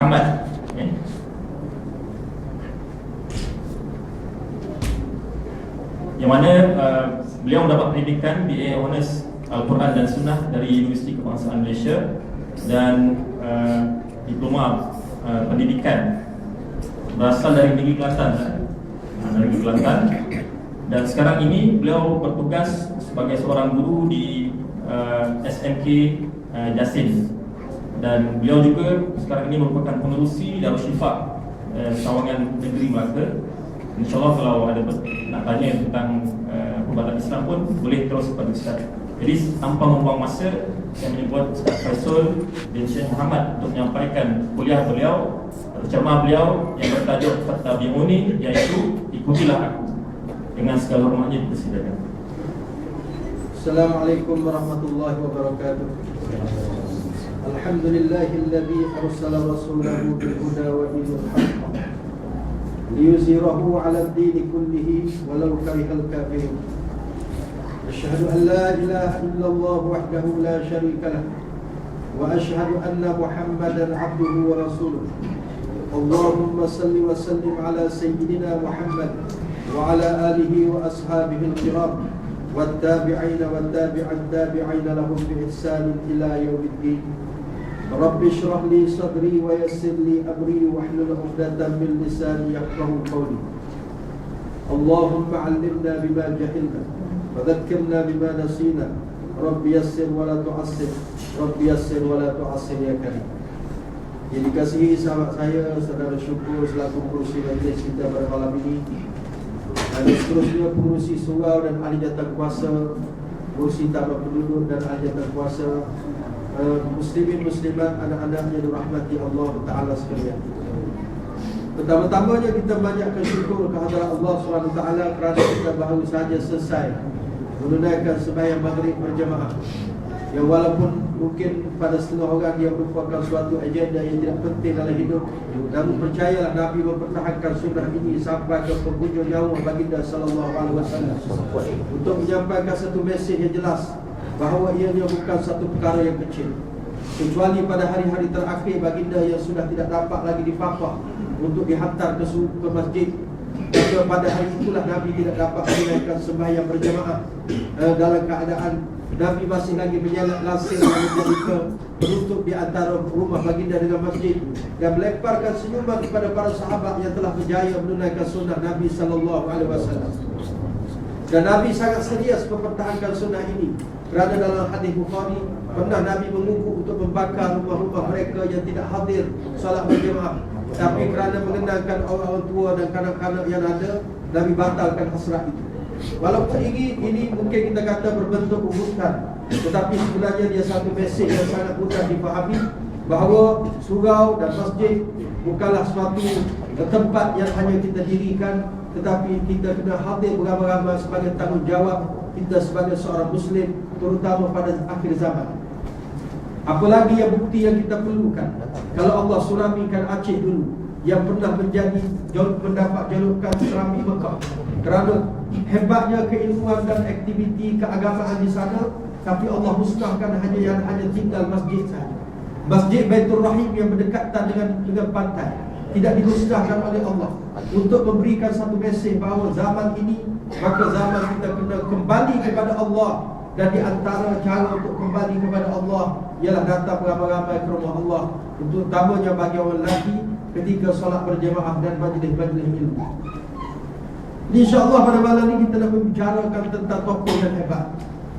Ahmad, yang mana beliau mendapat pendidikan BA Honors Al-Quran dan Sunnah dari Universiti Kebangsaan Malaysia dan diploma pendidikan berasal dari Negeri Kelantan, dan sekarang ini beliau bertugas sebagai seorang guru di SMK Jasin, dan beliau juga sekarang ini merupakan penerusi Darul Syifa Sawangan Negeri Melaka. InsyaAllah kalau ada nak tanya tentang perubatan Islam pun boleh terus pada Ustaz. Jadi tanpa membuang masa, saya menyebut Ustaz Faisal bin Syekh Muhammad untuk menyampaikan kuliah beliau atau ceramah beliau yang bertajuk Fattabi'uni, iaitu ikutilah aku. Dengan segala hormatnya dipersilakan. Assalamualaikum warahmatullahi wabarakatuh. Alhamdulillahilladzi arsala rasulahu bil huda wa dinil haqq liyuzhirahu 'ala ad-din kullihi walau karihal kafirun. Asyhadu an la ilaha illallah wahdahu la syarika lah wa asyhadu anna Muhammadan 'abduhu wa rasuluh. Allahumma salli wa sallim 'ala sayyidina Muhammad wa 'ala alihi wa ashabihi al-kiram والتابعين والتابعين لهم بإحسان إلى يوم الدين. رب اشرح لي صدري ويسر لي أمري واحلل عقدة من لساني يفقهوا قولي. اللهم علمنا بما جهلنا وذكرنا بما نسينا. رب يسر ولا تعسر رب يسر ولا تعسر ya karim. Yang dikasihi sahabat saya, saudara syukur selaku pengurusi majlis kita pada malam ini, dan seterusnya pengurusi surau dan ahli jawatan kuasa, pengurusi tamak penduduk dan ahli jawatan kuasa, muslimin muslimat, anak-anak yang dirahmati Allah Ta'ala sekalian. Pertama-tamanya kita banyakkan syukur kehadirat Allah SWT kerana kita baru saja selesai menunaikan sembahyang maghrib berjamaah, yang walaupun mungkin pada setengah orang dia merupakan suatu agenda yang tidak penting dalam hidup, namun percayalah Nabi mempertahankan sunnah ini sampai ke penghujung nyawa baginda sallallahu alaihi wasallam untuk menyampaikan satu mesej yang jelas bahawa ianya bukan satu perkara yang kecil, kecuali pada hari-hari terakhir baginda yang sudah tidak dapat lagi difafah untuk dihantar ke masjid. Maka pada hari itulah Nabi tidak dapat menunaikan sembahyang berjamaah dalam keadaan Nabi masih lagi menyalat lasir yang menjadi penutup di antara rumah baginda dengan masjid, dan melemparkan senyuman kepada para sahabat yang telah berjaya menunaikan sunnah Nabi sallallahu alaihi wasallam. Dan Nabi sangat serius mempertahankan sunnah ini, kerana dalam hadis Bukhari pernah Nabi mengukuh untuk membakar rumah-rumah mereka yang tidak hadir salat berjamaah, tapi kerana mengenalkan orang-orang tua dan kanak-kanak yang ada, Nabi batalkan hasrat itu. Walaupun ini mungkin kita kata berbentuk ugutan, tetapi sebenarnya dia satu mesej yang sangat mudah dipahami, bahawa surau dan masjid bukanlah suatu tempat yang hanya kita dirikan, tetapi kita kena hadir beramai-ramai sebagai tanggungjawab kita sebagai seorang Muslim, terutama pada akhir zaman. Apalagi yang bukti yang kita perlukan, kalau Allah suramikan Aceh dulu, yang pernah mendapat julukan Serami Mekah kerana hebatnya keilmuan dan aktiviti keagamaan di sana, tapi Allah musnahkan hanya tinggal masjid saja. Masjid Baitur Rahim yang berdekatan dengan pantai tidak dimusnahkan oleh Allah, untuk memberikan satu mesej bahawa zaman ini, maka zaman kita kena kembali kepada Allah, dan di antara cara untuk kembali kepada Allah ialah datang beramai-ramai ke rumah Allah, terutamanya bagi orang lelaki ketika solat berjamaah dan majlis-majlis ilmu. InsyaAllah pada malam ini kita nak membicarakan tentang tokoh yang hebat,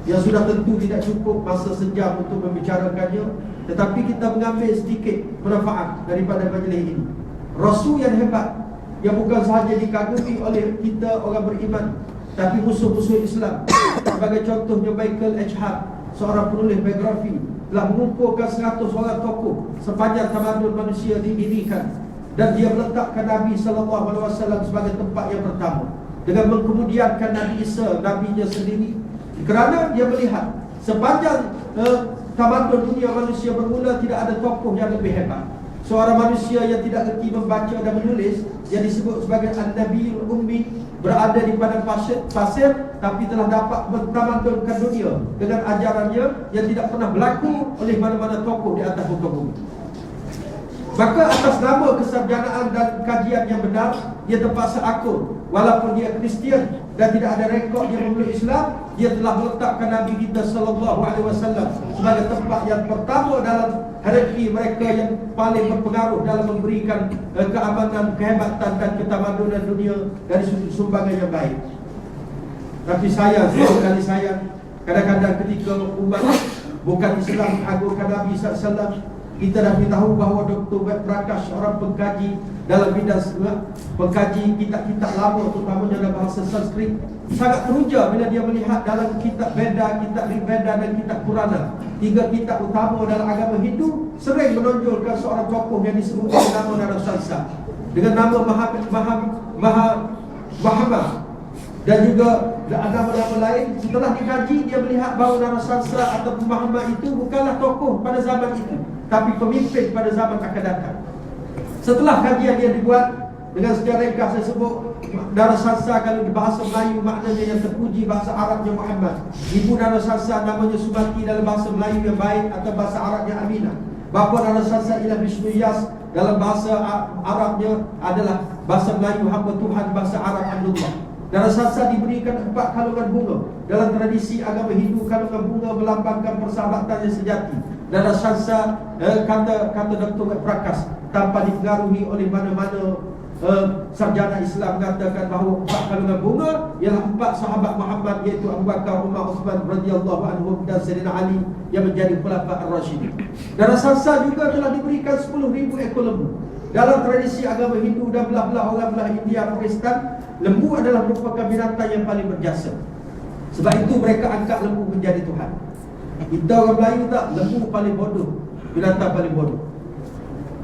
yang sudah tentu tidak cukup masa sejam untuk membicarakannya, tetapi kita mengambil sedikit manfaat daripada majlis ini. Rasul yang hebat, yang bukan sahaja dikagumi oleh kita orang beriman, tapi musuh-musuh Islam. Sebagai contohnya Michael H. Hart, seorang penulis biografi, telah mengumpulkan 100 orang tokoh sepanjang tamadun manusia didirikan, dan dia meletakkan Nabi SAW sebagai tempat yang pertama, dengan mengkemudiankan Nabi Isa, nabinya sendiri, kerana dia melihat sepanjang tamadun dunia manusia bermula tidak ada tokoh yang lebih hebat. Seorang manusia yang tidak reti membaca dan menulis, yang disebut sebagai An-Nabiyul Ummi, berada di padang pasir, tapi telah dapat mentamadunkan dunia dengan ajarannya yang tidak pernah berlaku oleh mana-mana tokoh di atas muka bumi. Maka atas nama kesarjanaan dan kajian yang benar, dia terpaksa akur. Walaupun dia Kristian dan tidak ada rekod dia memeluk Islam, dia telah meletakkan Nabi kita SAW sebagai tempat yang pertama dalam hierarki mereka yang paling berpengaruh dalam memberikan keamanan, kehebatan dan ketamadunan dunia dari sumbangan yang baik. Tapi saya, suatu kali saya, kadang-kadang ketika umat bukan Islam mengagungkan Nabi SAW, kita dah beritahu bahawa Dr. Wet Prakash, seorang pengkaji dalam bidang pengkaji kitab-kitab lama, terutamanya dalam bahasa Sanskrit, sangat teruja bila dia melihat dalam kitab Veda, kitab Rigveda dan kitab Purana, 3 kitab utama dalam agama Hindu, sering menonjolkan seorang tokoh yang disebut dengan nama Narasansa, dengan nama Mahama dan juga nama-nama lain. Setelah dikaji, dia melihat bahawa Narasansa atau Mahama itu bukanlah tokoh pada zaman itu, tapi pemimpin pada zaman akan datang. Setelah kajian dia dibuat, dengan secara ringkas saya sebut Narasansa kalau di bahasa Melayu maknanya yang terpuji, bahasa Arabnya Muhammad. Ibu Narasansa namanya Sumati dalam bahasa Melayu yang baik atau bahasa Arabnya Aminah. Bapa Narasansa ialah Bismiyas, dalam bahasa Arabnya adalah bahasa Melayu hamba Tuhan, bahasa Arab Abdullah. Narasansa diberikan 4 kalungan bunga. Dalam tradisi agama Hindu, kalungan bunga melambangkan persahabatan yang sejati. Narasansa, kata Dr. Wet Prakash, tanpa dipengaruhi oleh mana-mana sarjana Islam, mengatakan bahawa 4 kalungan bunga ialah 4 sahabat Muhammad, iaitu Abu Bakar, Umar, Uthman radhiyallahu anhum dan Sayyidina Ali yang menjadi khulafa ar-rasyidin. Narasansa juga telah diberikan 10,000 ekor lembu. Dalam tradisi agama Hindu dan belah-belah orang belah India Pakistan, lembu adalah merupakan binatang yang paling berjasa. Sebab itu mereka angkat lembu menjadi Tuhan. Kita orang Melayu tak, lembu paling bodoh, binatang paling bodoh.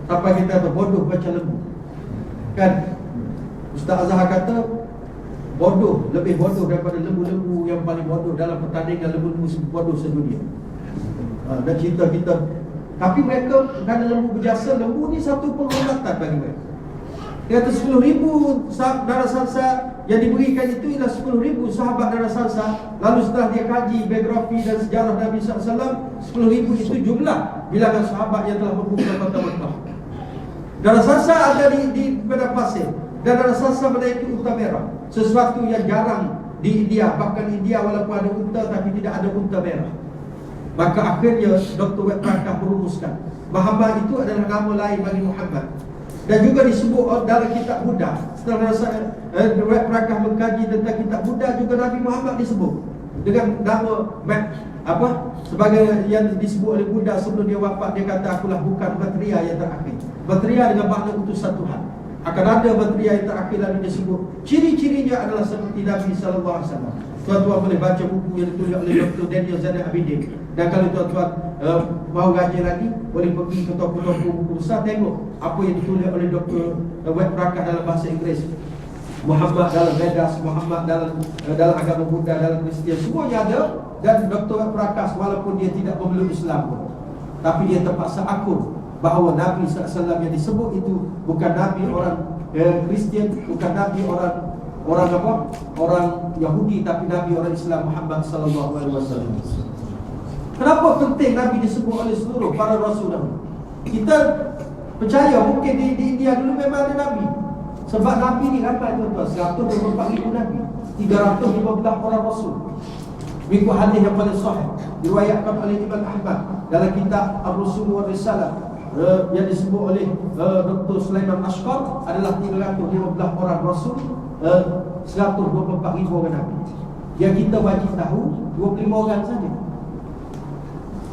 Sampai kita berbodoh macam lembu. Kan Ustaz Azhar kata bodoh, lebih bodoh daripada lembu-lembu yang paling bodoh dalam pertandingan lembu-lembu bodoh sedunia. Dan cerita kita. Tapi mereka kerana lembu berjasa, lembu ni satu penghormatan bagi mereka. Dia kata 10,000 Narasansa yang diberikan itu ialah 10,000 sahabat Narasansa. Lalu setelah dia kaji biografi dan sejarah Nabi SAW, 10,000 itu jumlah bilangan sahabat yang telah membuka kota Mekah. Narasansa ada di padang pasir, dan Narasansa menaiki unta merah, sesuatu yang jarang di India. Bahkan India walaupun ada unta, tapi tidak ada unta merah. Maka akhirnya Dr. Wet Prakash merumuskan Muhammad itu adalah nama lain bagi Muhammad. Dan juga disebut dalam kitab Buddha. Setelah Wet Prakash mengkaji tentang kitab Buddha, juga Nabi Muhammad disebut dengan nama sebagai yang disebut oleh Buddha sebelum dia wafat. Dia kata, akulah bukan Maitreya yang terakhir. Maitreya dengan makna utusan Tuhan. Akan ada Maitreya yang terakhir, lalu disebut ciri-cirinya adalah seperti Nabi SAW. Tuan-tuan boleh baca buku yang ditulis oleh Dr. Daniel Zainal Abidin. Dan kalau tuan-tuan mahu rajin lagi, boleh pergi ke toko-toko buku besar, tengok apa yang ditulis oleh Dr. Wet Prakash dalam bahasa Inggeris. Muhammad dalam Vedas, Muhammad dalam agama Buddha, dalam Kristian, semuanya ada. Dan Dr. Wet Prakash walaupun dia tidak memeluk Islam pun, tapi dia terpaksa akur bahawa Nabi SAW yang disebut itu bukan Nabi orang Kristian, bukan Nabi orang Yahudi, tapi Nabi orang Islam, Muhammad SAW. Kenapa penting Nabi disebut oleh seluruh para Rasul? Kita percaya mungkin di India dulu memang ada Nabi. Sebab Nabi ni ramai tuan-tuan, 124,000 Nabi, 315 orang Rasul. Mengikut hadis yang paling sahih diriwayatkan oleh Imam Ahmad dalam kitab Ar-Rusul wa Risalah, yang disebut oleh Dr. Sulaiman Ashqar, adalah 315 orang Rasul, 124,000 orang Nabi. Yang kita wajib tahu 25 orang saja.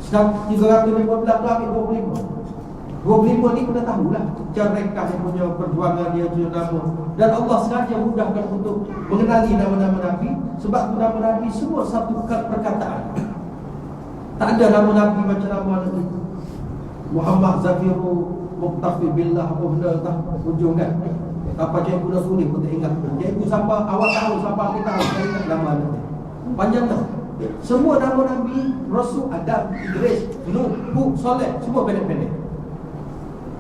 315 tu ambil 25. 25 ni kita tahulah cara mereka yang punya perjuangan dia, punya nama. Dan Allah sengaja mudahkan untuk mengenali nama-nama Nabi. Sebab tu nama Nabi semua satu perkataan. Tak ada nama Nabi macam nama Nabi Muhammad Zafiru Muqtafi Billah ujung kan. Apa cikgu dah tulis pun tak ingat. Cikgu sampai awak tahu, sampai aku tahu, saya ingat nama Nabi. Panjang tak? Semua nama Nabi, Rasul, Adam, Idris, Nuh, Hud, Saleh, semua pendek-pendek.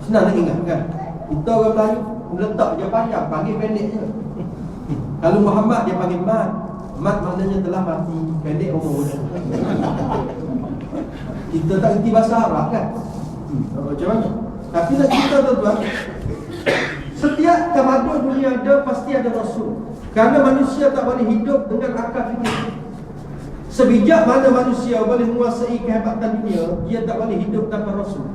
Senang nak ingat kan? Kita orang Melayu letak je panjang, panggil pendek je. Kalau Muhammad dia panggil Mat. Mat maknanya telah mati, pendek umur. Kita tak kerti bahasa Arab kan? Macam mana? Tapi nak cerita tuan-tuan, setiap tamadun dunia ada, pasti ada rasul. Kerana manusia tak boleh hidup dengan akal fikir. Sebijak mana manusia boleh menguasai kehebatan dunia, dia tak boleh hidup tanpa rasul.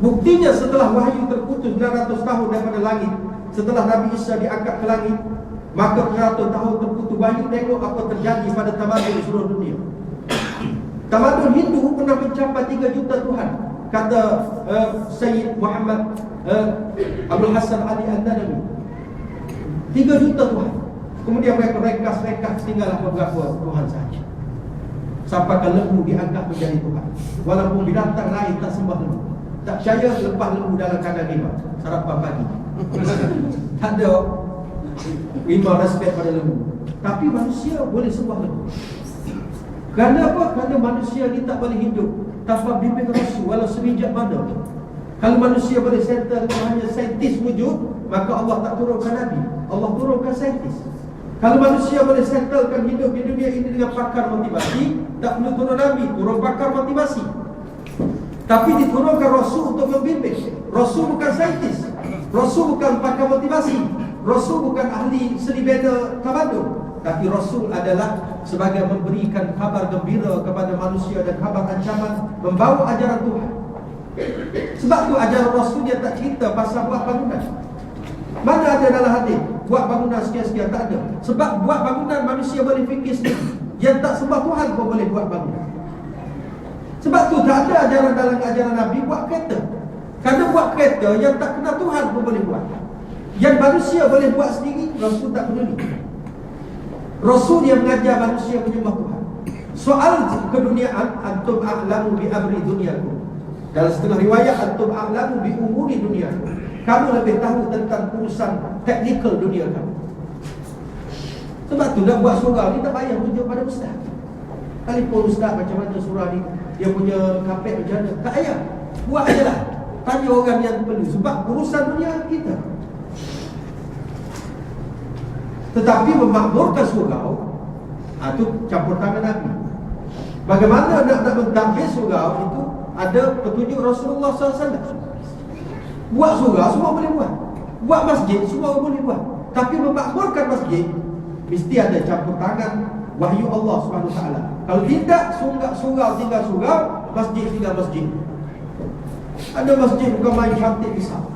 Buktinya setelah wahyu terputus 900 tahun daripada langit, setelah Nabi Isa diangkat ke langit, maka 900 tahun terputus wahyu. Tengok apa terjadi pada tamadun seluruh dunia. Tamadun Hindu pernah mencapai 3 juta Tuhan, kata Sayyid Muhammad Abdul Hasan Ali Al-Nadawi. 3 juta Tuhan. Kemudian mereka rekas tinggallah beberapa Tuhan sahaja. Sampaikan lembu diangkat menjadi Tuhan. Walaupun binatang lain tak sembah lembu. Tak percaya lepas lembu dalam kandang rimba sarapan pagi. Tak ada rimba respect pada lembu. Tapi manusia boleh sembah lembu. Kerana apa? Kerana manusia ni tak boleh hidup tanpa bimbing rasul walau semijat mana. Kalau manusia boleh settle kalau hanya saintis wujud, maka Allah tak turunkan Nabi, Allah turunkan saintis. Kalau manusia boleh settlekan hidup di dunia ini dengan pakar motivasi, tak perlu turun Nabi, turun pakar motivasi. Tapi diturunkan Rasul untuk membimbing. Rasul bukan saintis, Rasul bukan pakar motivasi, Rasul bukan ahli seni bina tamadun. Tapi Rasul adalah sebagai memberikan kabar gembira kepada manusia dan kabar ancaman, membawa ajaran Tuhan. Sebab tu ajaran Rasul dia tak cerita pasal buat bangunan. Mana ada dalam hadis buat bangunan sekian-sekian, tak ada. Sebab buat bangunan manusia boleh fikir sendiri. Yang tak sembah Tuhan pun boleh buat bangunan. Sebab tu tak ada ajaran dalam ajaran Nabi buat kereta. Kerana buat kereta yang tak kenal Tuhan pun boleh buat. Yang manusia boleh buat sendiri, Rasul tak peduli. Rasul yang mengajar manusia menyembah Tuhan. Soal keduniaan, antum a'lamu bi amri dunyakum. Dalam setengah riwayat, antum a'lamu bi umuri dunyakum. Kamu lebih tahu tentang urusan teknikal dunia kamu. Sebab tu nak buat surah ni tak payah rujuk pada ustaz. Telefon ustaz macam mana surah ni, dia punya kapet macam mana, tak payah. Buat aja lah. Tanya orang yang perlu. Sebab urusan dunia kita. Tetapi memakmurkan surau, itu campur tangan Nabi. Bagaimana nak mentadbir surau itu ada petunjuk Rasulullah SAW. Buat surau semua boleh buat, buat masjid semua boleh buat. Tapi memakmurkan masjid mesti ada campur tangan wahyu Allah SWT. Kalau tidak, surau tinggal surau, masjid tinggal masjid. Ada masjid bukan main cantik besar.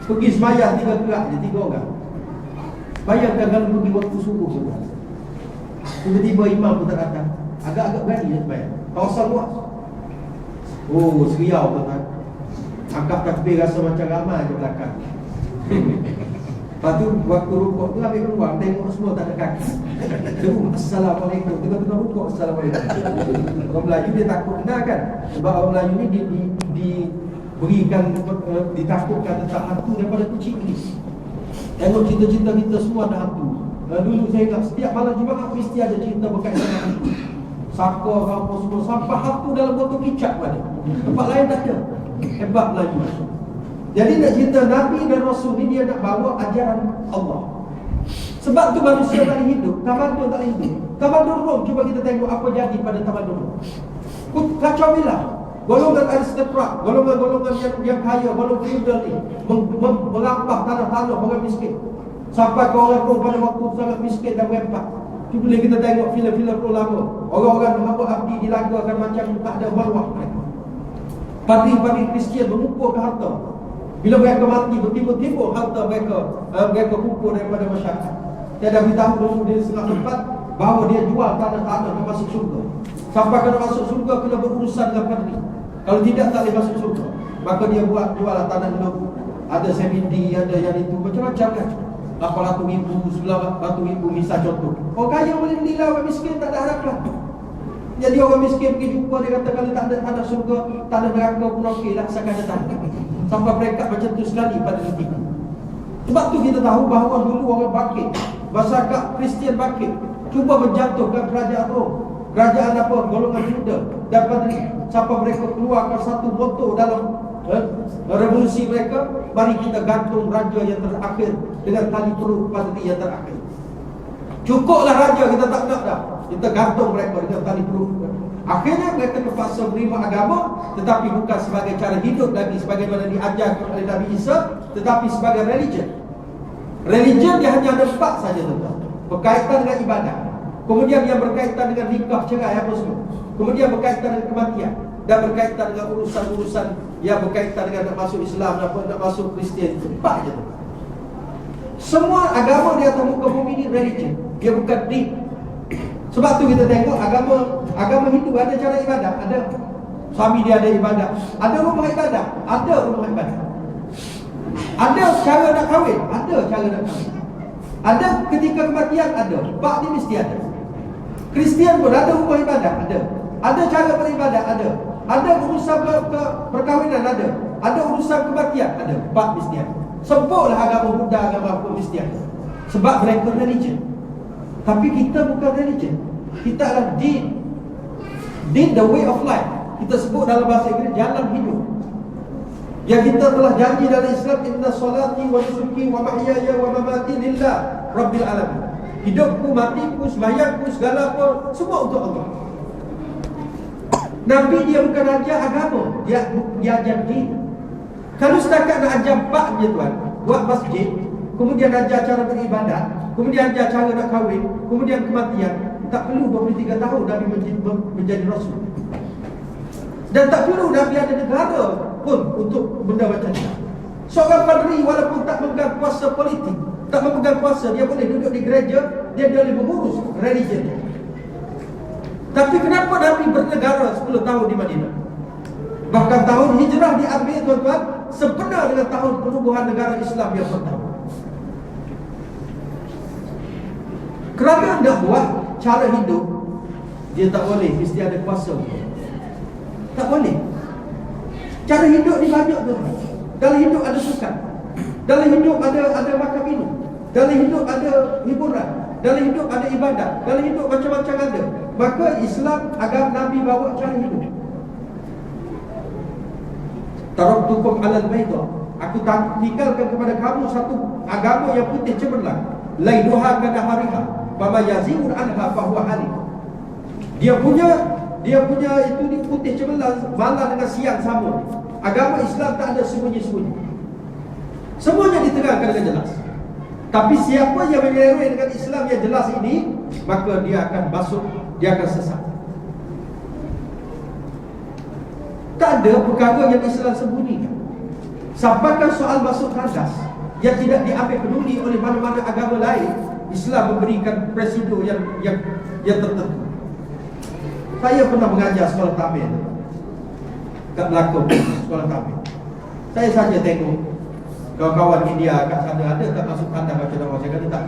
Pergi semayang 3 kerak je, 3 orang. Bayangkan kalau pergi waktu subuh juga, tiba-tiba imam pun tak datang, agak-agak berani je semayang. Kawasan luas. Oh, seriau tuan. Angkat takbir rasa macam ramai je belakang. Lepas tu waktu rukuk tu ambil peluang, tengok semua tak ada kaki. Terus Assalamualaikum. Tengah-tengah rukuk Assalamualaikum. Orang Melayu dia takut kena kan. Sebab orang Melayu ni diberikan, ditakutkan tentang hantu daripada kecil ni. Tengok cerita-cerita kita semua ada hantu. Dulu saya ingat setiap malam Jumaat mesti ada cerita berkaitan dengan hantu. Saka apa semua, sampai hantu dalam botol kicap pada. Tempat lain tak ada. Hebat Melayu. Jadi nak cerita Nabi dan Rasul ni dia nak bawa ajaran Allah. Sebab tu manusia tak boleh hidup, tamadun tak boleh hidup. Tamadun Rom, cuba kita tengok apa jadi pada tamadun Rom. Kacau bila golongan aristokrat, golongan yang kaya, golongan feudal ni melampah tanah-tanah orang miskin. Sampai ke orang Rom pada waktu sangat miskin dan merempat. Tu boleh kita tengok filem-filem ulama. Orang-orang hamba abdi dilagakan macam tak ada maruah mereka. Padri-padri Kristian mengumpulkan harta. Bila mereka mati, bertimbul-timbul harta mereka kumpul daripada masyarakat. Tiada beritahu dulu dia setengah tempat bahawa dia jual tanah-tanah nak masuk surga. Sampai kena masuk surga kena berurusan dengan padri. Kalau tidak tak boleh masuk surga. Maka dia jual tanah dulu. Ada semindi, ada yang itu, macam-macam kan. 800,000, 900,000 misal contoh. Orang kaya boleh belilah, orang miskin tak ada harapan. Jadi orang miskin pergi jumpa, dia kata kalau tak ada tanah surga, tanah neraka pun okey lah, asalkan ada tanah. Sampai mereka macam tu sekali pada ketika. Sebab tu kita tahu bahawa dulu orang bangkit, masyarakat Kristian bangkit, cuba menjatuhkan kerajaan Rom, kerajaan apa, golongan feudal dan padri. Sampai mereka keluarkan satu moto dalam revolusi mereka, mari kita gantung raja yang terakhir dengan tali perut padri yang terakhir. Cukuplah raja, kita tak nak dah. Kita gantung mereka dengan tali perut. Akhirnya mereka terpaksa menerima agama, tetapi bukan sebagai cara hidup lagi sebagaimana diajarkan oleh Nabi Isa, tetapi sebagai religion. Religion dia hanya ada 4 saja, tuan-tuan. Berkaitan dengan ibadah, kemudian yang berkaitan dengan nikah, cerai, apa semua, kemudian berkaitan dengan kematian, dan berkaitan dengan urusan-urusan yang berkaitan dengan nak masuk Islam, nak masuk Kristian. 4 je, tuan-tuan. Semua agama di atas muka bumi ini religion, dia bukan din. Sebab tu kita tengok agama Hindu ada cara ibadah, ada. Suami dia ada ibadah, ada rumah ibadah, ada rumah ibadah. Ada cara nak kahwin, ada cara nak kahwin. Ada ketika kematian, ada. Bak ni mesti ada. Kristian pun ada rumah ibadah, ada. Ada cara beribadah, ada. Ada urusan perkahwinan, ada. Ada urusan kematian, ada. Bak mesti ada. Sempurnalah agama Buddha, agama apa mesti ada. Sebab mereka religion. Tapi kita bukan religion. Kita adalah din. Din, the way of life. Kita sebut dalam bahasa Inggeris jalan hidup. Yang kita telah janji dalam Islam, inna salati wa nusuki wa mahyaya wa mamati lillah rabbil alamin. Hidupku, matiku, sembahyangku, segala apa, semua untuk Allah. Nabi dia bukan ajar agama, dia ajar din. Kalau setakat nak ajar bab je, tuan, buat masjid, kemudian ajar cara beribadat, kemudian ajar cara nak kahwin, kemudian kematian, tak perlu 23 tahun Nabi menjadi Rasul. Dan tak perlu Nabi ada negara pun untuk benda macam ni. Seorang padri walaupun tak memegang kuasa politik, tak memegang kuasa, dia boleh duduk di gereja, dia boleh mengurus religion dia. Tapi kenapa Nabi bernegara 10 tahun di Madinah? Bahkan tahun hijrah diambil, tuan-tuan, sebenar dengan tahun penubuhan negara Islam yang pertama. Kerana anda buat cara hidup, dia tak boleh mesti ada kuasa. Tak boleh. Cara hidup ni banyak, tu. Dalam hidup ada sukan, dalam hidup ada makan minum, dalam hidup ada hiburan, dalam hidup ada ibadat, dalam hidup macam-macam ada. Maka Islam, agama Nabi bawa cara hidup. Taraktukum alal bayda, aku tinggalkan kepada kamu satu agama yang putih cemerlang, lailuha kanahariha, fama yazimun anha fahuwa halik. Dia punya itu di putih cemerlang, malam dengan siang sama. Agama Islam tak ada sembunyi-sembunyi. Semuanya diterangkan dengan jelas. Tapi siapa yang menyeleweng dengan Islam yang jelas ini, maka dia akan masuk, dia akan sesat. Tak ada perkara yang Islam sembunyikan. Sampaikan soal masuk tandas yang tidak diambil peduli oleh mana-mana agama lain, Islam memberikan prosedur yang tertentu. Saya pernah mengajar sekolah tampil kat Melaka, sekolah tampil. Saya saja tengok kawan-kawan India kat sana ada tak masuk tandas macam orang. Saya kata tak.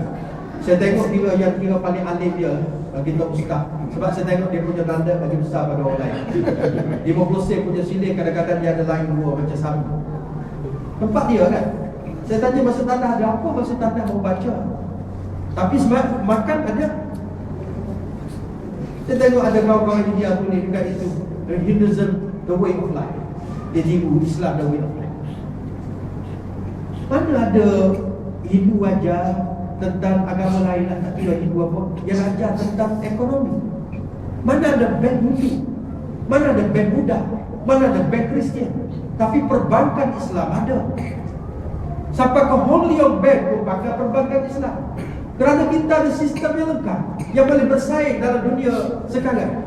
Saya tengok yang kira paling alim dia kita ustaz. Sebab saya tengok dia punya tanda lagi besar pada orang lain. 50 sen punya silih, kadang-kadang dia ada lain dua macam sama. Tempat dia kan. Saya tanya masuk tandas ada apa? Masuk tandas mau baca. Tapi sebab makan ada. Saya tengok ada kawan-kawan India tulis dekat itu, Hinduism the way of life. Dia tiru Islam the way of life. Mana ada Hindu ajar tentang agama lain, tak kira Hindu apa, yang ajar tentang ekonomi. Mana ada bank Hindu, mana ada bank Buddha, mana ada bank Kristian. Tapi perbankan Islam ada. Sampai ke Hong Leong Bank pun pakai perbankan Islam. Kerana kita ada sistem yang lengkap, yang boleh bersaing dalam dunia sekarang.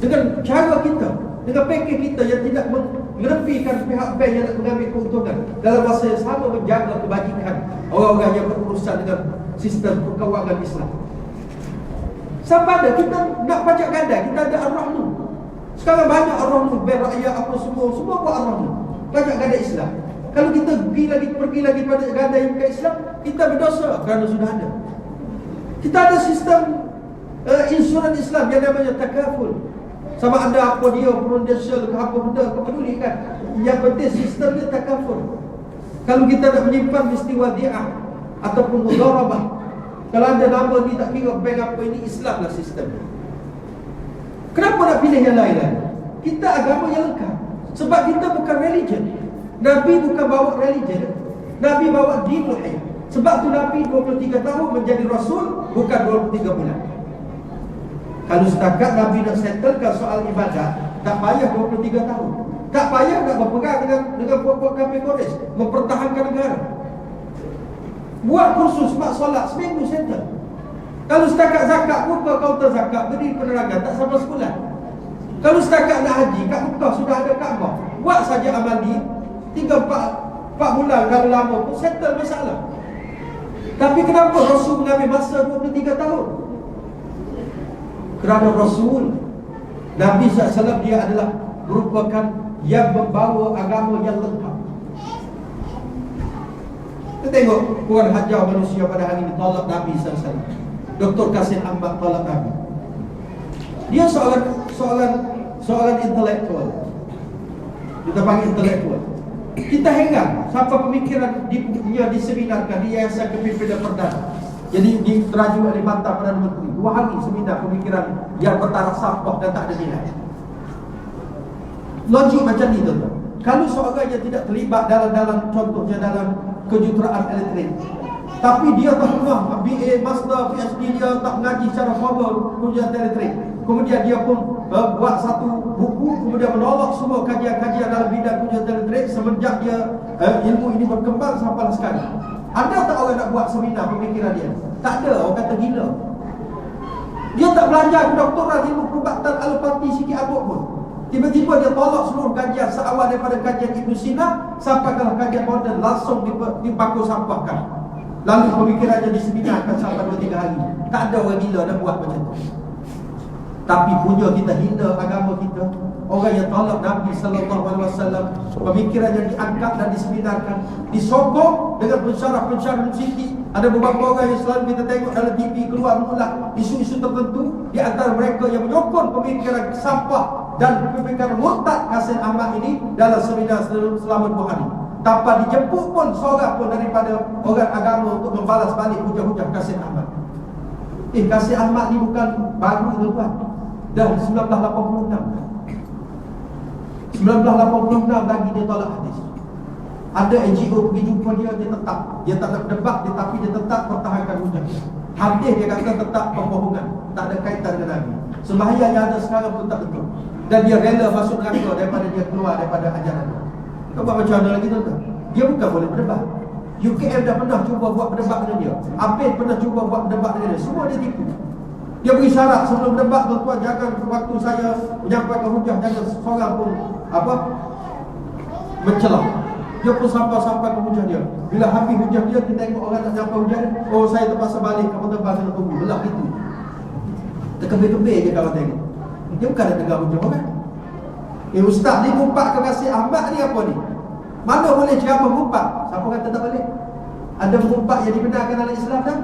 Dengan cara kita, dengan package kita yang tidak menepikan pihak bank yang nak mengambil keuntungan, dalam masa yang sama menjaga kebajikan orang-orang yang berurusan dengan sistem keuangan Islam. Sampai ada kita nak pajak gadai, kita ada Ar-Rahnu. Sekarang banyak Ar-Rahnu, bank rakyat apa semua buat Ar-Rahnu, pajak gadai Islam. Kalau kita pergi lagi pada gadai bukan Islam, kita berdosa kerana sudah ada. Kita ada sistem insurans Islam yang namanya takaful. Sama ada apa dia prudential ke apa benda, kepeduli kan. Yang penting sistem dia takaful. Kalau kita nak menyimpan mesti wadi'ah ataupun mudharabah. Kalau ada nama ni tak kira bank apa, ini Islam lah sistem. Kenapa nak pilih yang lain? Kita agama yang lengkap. Sebab kita bukan religion. Nabi bukan bawa religion, Nabi bawa dinul hayat. Sebab tu Nabi 23 tahun menjadi Rasul, bukan 23 bulan. Kalau setakat Nabi nak settlekan soal ibadat, tak payah 23 tahun. Tak payah nak berpegang dengan puak-puak kafir Quraisy mempertahankan negara. Buat kursus mak solat seminggu settle. Kalau setakat zakat, buka kaunter zakat, beri penerangan, tak sampai sebulan. Kalau setakat nak haji, kat Mekah sudah ada Kaabah. Buat saja amali 3-4 bulan kalau lama pun settle masalah. Tapi kenapa Rasul mengambil masa 23 tahun? Kerana Rasul Nabi SAW dia adalah merupakan yang membawa agama yang lengkap. Kita tengok Puan Hajar manusia pada hari ini tolak Nabi SAW. Dr. Qasim Ahmad tolak Nabi. Dia soalan intelektual. Kita panggil intelektual. Kita heran sampai pemikiran diseminarkan di Yayasan Kepimpinan Perdana. Jadi diteraju oleh Mantan Perdana Menteri. 2 hari seminar pemikiran yang bertaraf sampah dan tak ada nilai. Logik macam ni tuan-tuan. Kalau seorang yang tidak terlibat dalam contohnya dalam kejuruteraan elektrik, tapi dia tak pernah BA, Master, PhD, dia tak mengaji secara formal kejuruteraan elektrik, kemudian dia pun buat satu buku, kemudian menolak semua kajian-kajian dalam bidang kejuruteraan elektrik semenjak dia ilmu ini berkembang sampai sekarang. Ada tak orang nak buat seminar pemikiran dia? Tak ada, orang kata gila. Dia tak belajar kedoktoran ilmu perubatan alopati sikit abuk pun. Tiba-tiba dia tolak seluruh kajian seawal daripada kajian Ibn Sina sampai ke kajian moden, langsung dipaku sampahkan. Lalu pemikirannya diseminarkan sampai 2-3 hari. Tak ada orang gila nak buat macam tu. Tapi punya kita hina agama kita. Orang yang tolak Nabi SAW, pemikiran yang diangkat dan diseminarkan, disokong dengan pensyarah-pensyarah universiti. Ada beberapa orang yang selalu kita tengok dalam TV keluar mengulas isu-isu tertentu. Di antara mereka yang menyokong pemikiran sampah dan pemikiran murtad Qasim Ahmad ini dalam seminar selama 2 hari. Tanpa dijemput pun seorang pun daripada orang agama untuk membalas balik hujah-hujah Qasim Ahmad. Qasim Ahmad ni bukan baru tuan. Dah 1986 lagi dia tolak hadis. Ada NGO pergi jumpa dia tetap. Dia tak nak debat dia, tapi dia tetap pertahankan hujah. Hadis dia kata tetap pembohongan, tak ada kaitan dengan Nabi. Sembahyang yang ada sekarang pun tak betul. Dan dia rela masuk neraka daripada dia keluar daripada ajaran. Kau buat macam mana lagi tuan-tuan? Dia bukan boleh berdebat. UKM dah pernah cuba buat berdebat dengan dia. Apin pernah cuba buat berdebat dengan dia. Semua dia tipu. Dia beri syarat sebelum berdebat, tuan-tuan, jangan waktu saya menyampaikan hujah, jangan seorang pun mencelah. Dia pun sampai ke hujah dia. Bila habis hujah dia, kita tengok orang nak sampai hujah dia, oh saya terpaksa balik kapal terbang kena tunggu. Belah itu. Terkebir-kebir je kalau tengok. Dia bukan nak dengar hujah orang. Ustaz ni mumpat ke Qasim Ahmad ni apa ni? Mana boleh ceramah mumpat? Siapa kata tak boleh? Ada mumpat yang dibenarkan dalam Islam dah?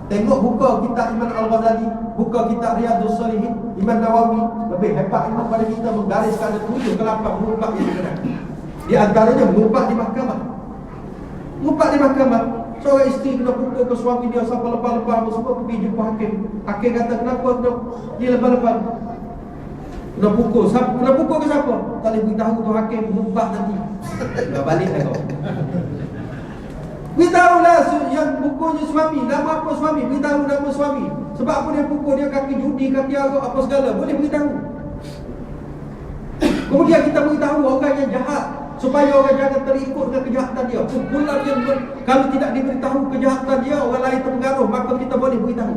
Tengok buka kitab Imam Al-Ghazali, buka kitab Riyadhus Salihin, Imam Nawawi. Lebih hebat ilmu pada kita menggariskan ada 7 ke 8 mumpat yang dibenarkan. Di antaranya mumpat di mahkamah. Mumpat di mahkamah. Seorang isteri kena pukul ke suami dia sampai lepas-lepas semua pergi jumpa hakim. Hakim kata kenapa dia lepas-lepas? Kena pukul. Kena pukul ke siapa? Tak boleh beritahu tu hakim, mumpat nanti. Dah balik dah kau. Beritahulah yang pukulnya suami. Nama apa suami? Beritahu nama suami. Sebab apa dia pukul? Dia kaki judi, kaki arak, apa segala. Boleh beritahu. Kemudian kita beritahu orang yang jahat, supaya orang jangan terikut dengan kejahatan dia. Pukulan yang kalau tidak diberitahu kejahatan dia, orang lain terpengaruh, maka kita boleh beritahu.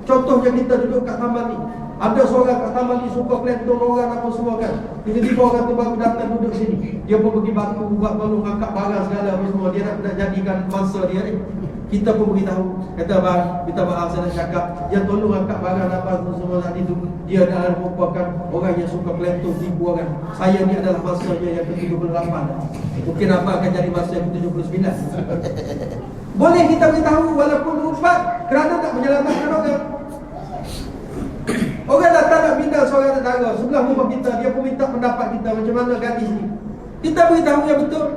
Contohnya kita duduk kat taman ni, ada seorang kat taman ni suka kelentong orang apa semua kan. Tiba-tiba orang tu baru datang duduk sini. Dia pun pergi bantu buat tolong angkat barang segala apa semua. Dia nak jadikan mangsa dia ni. Kita pun beritahu, kata bang, minta maaf saya nak cakap, dia tolong angkat barang apa semua tadi tu. Dia adalah merupakan orang yang suka kelentong tipu orang. Saya ni adalah masanya yang ke-78. Mungkin abang akan jadi masa yang ke-79. Boleh kita beritahu walaupun mufat, kerana nak menyelamatkan orang. Orang datang nak bina seorang negara sebelah rumah kita, dia pun minta pendapat kita macam mana gadis ni. Kita beritahu yang betul.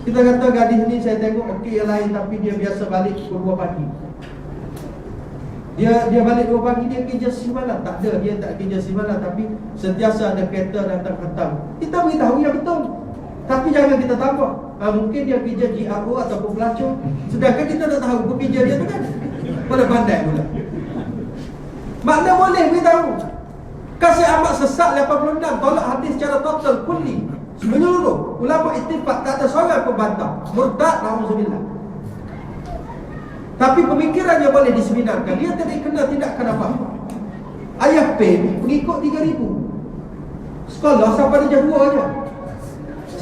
Kita kata gadis ni saya tengok okey yang lain, tapi dia biasa balik pukul 2 pagi. Dia balik 2 pagi, dia kerja simalan. Tak ada, dia tak kerja simalan, tapi sentiasa ada kereta datang hantar. Kita beritahu yang betul. Tapi jangan kita tambah. Mungkin dia kerja GRO ataupun pelacur. Sedangkan kita tak tahu pekerja dia tu kan. Pada pandai pula. Makna boleh beritahu. Kasih amat sesat 86, tolak hadis secara total, kulli, menyeluruh. Ulama ittifaq, tak ada seorang pun bantah. Murtad, na'udzubillah. Tapi pemikirannya boleh diseminarkan. Dia tidak kena tindakan apa-apa. Ayah PEN pengikut 3,000. Sekolah sampai darjah 2 aja.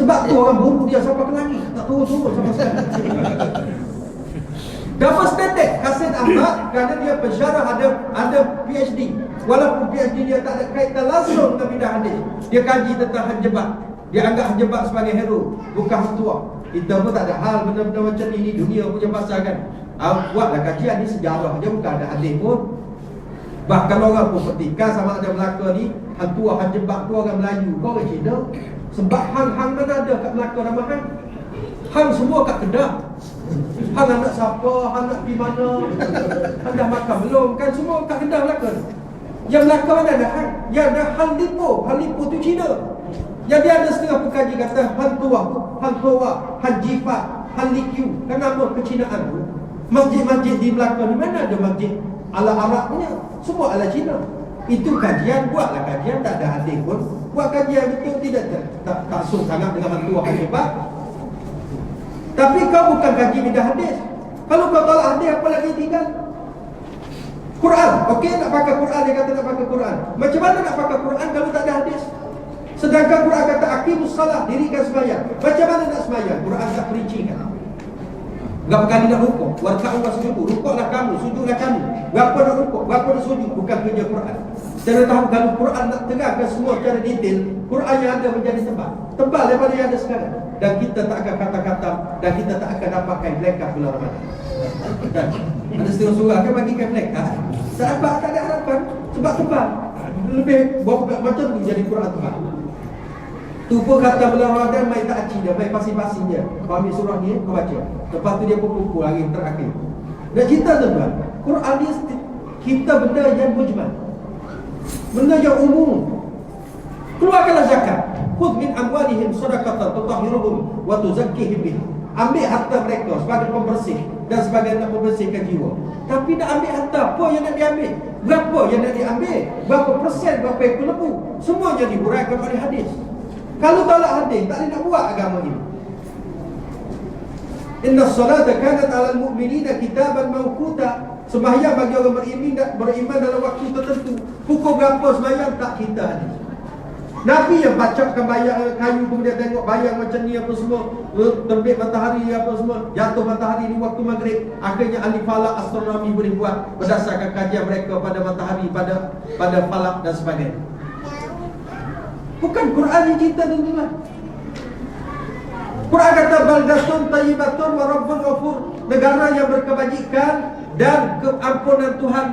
Sebab tu orang bunuh dia sampai ke langit. Tak turun-turun sama sekali. Double standard Hasan Ahmad kerana dia pensyarah, ada PhD. Walaupun PhD dia tak ada kaitan langsung dengan bidang hadis. Dia kaji tentang hanjebat. Dia anggap hanjebat sebagai hero, bukan hang tua. Kita pun tak ada hal benda-benda macam ni dunia punya pasal kan. Buatlah kajian ni sejarah je, bukan ada hadis pun. Bahkan orang pun petikan sama ada Melaka ni, hang tua hanjebat tu orang Melayu, kau orang Cina. Sebab hang mana ada kat Melaka nama hang? Hang semua kat Kedah. Hang anak siapa, hang nak pergi mana, hang dah makan belum, kan semua kat Kedah Melaka. Yang Melaka mana ada hang? Yang ada Han Lipo tu Cina. Yang dia ada setengah pekaji kata Han Tua, Han Jifat, Han Likiu. Kan nama kecinaan tu. Masjid-masjid di Melaka ni mana ada masjid ala Arab punya? Semua ala Cina. Itu kajian, buatlah kajian, tak ada hadis pun. Buat kajian betul, tidak tak sangat dengan Han Tua, Han Jifat. Tapi kau bukan kaji bidang hadis. Kalau kau tolak hadis, apa lagi tinggal? Quran. Okey, nak pakai Quran, dia kata nak pakai Quran. Macam mana nak pakai Quran kalau tak ada hadis? Sedangkan Quran kata aqimus salat, dirikan sembahyang. Macam mana nak sembahyang? Quran tak perinci kan. Berapa kali nak rukuk? Warka'u wasjudu. Rukuklah kamu, sujudlah kamu. Berapa nak rukuk? Berapa nak sujud? Bukan kerja Quran. Saya tahu kalau Quran nak terangkan semua secara detail, Quran yang ada menjadi tebal daripada yang ada sekarang. Dan kita tak akan kata-kata, dan kita tak akan dapatkan melekah bulan Ramadan. Dan ada setengah surah akan bagikan melekah. Tak dapat, tak ada harapan. Sebab tebal. Lebih buat macam tu jadi Quran tebal. Tu pun kata bulan Ramadan, mai ta'ci dia, mai pasing-pasing dia. Kau ambil surah ni, kau baca. Lepas tu dia pun pukul lagi terakhir. Dan kita tuan-tuan, Quran ni kita benda yang mujmal, benda yang umum. Keluarkanlah zakat. Khudh min amwalihim shadaqatan tutahhiruhum wa tuzakkihim biha. Ambil harta mereka sebagai pembersih dan sebagai nak membersihkan jiwa. Tapi nak ambil harta, apa yang nak diambil? Berapa yang nak diambil? Berapa persen, berapa ekor lembu? Semuanya dihuraikan oleh hadis. Kalau tolak hadis, tak boleh nak buat agama ini. Inna salata kanat 'alal mu'minina kitaban mawquta. Sembahyang bagi orang beriman dalam waktu tertentu. Pukul berapa sembahyang tak kita hadis. Nabi yang bacapkan bayang kayu, kemudian tengok bayang macam ni apa semua, terbit matahari apa semua, jatuh matahari di waktu maghrib. Akhirnya ahli falak astronomi boleh buat berdasarkan kajian mereka pada matahari, pada falak dan sebagainya. Bukan Quran yang kita tuan-tuan. Quran kata baldatun tayyibatun wa rabbun ghafur, negara yang berkebajikan dan keampunan Tuhan.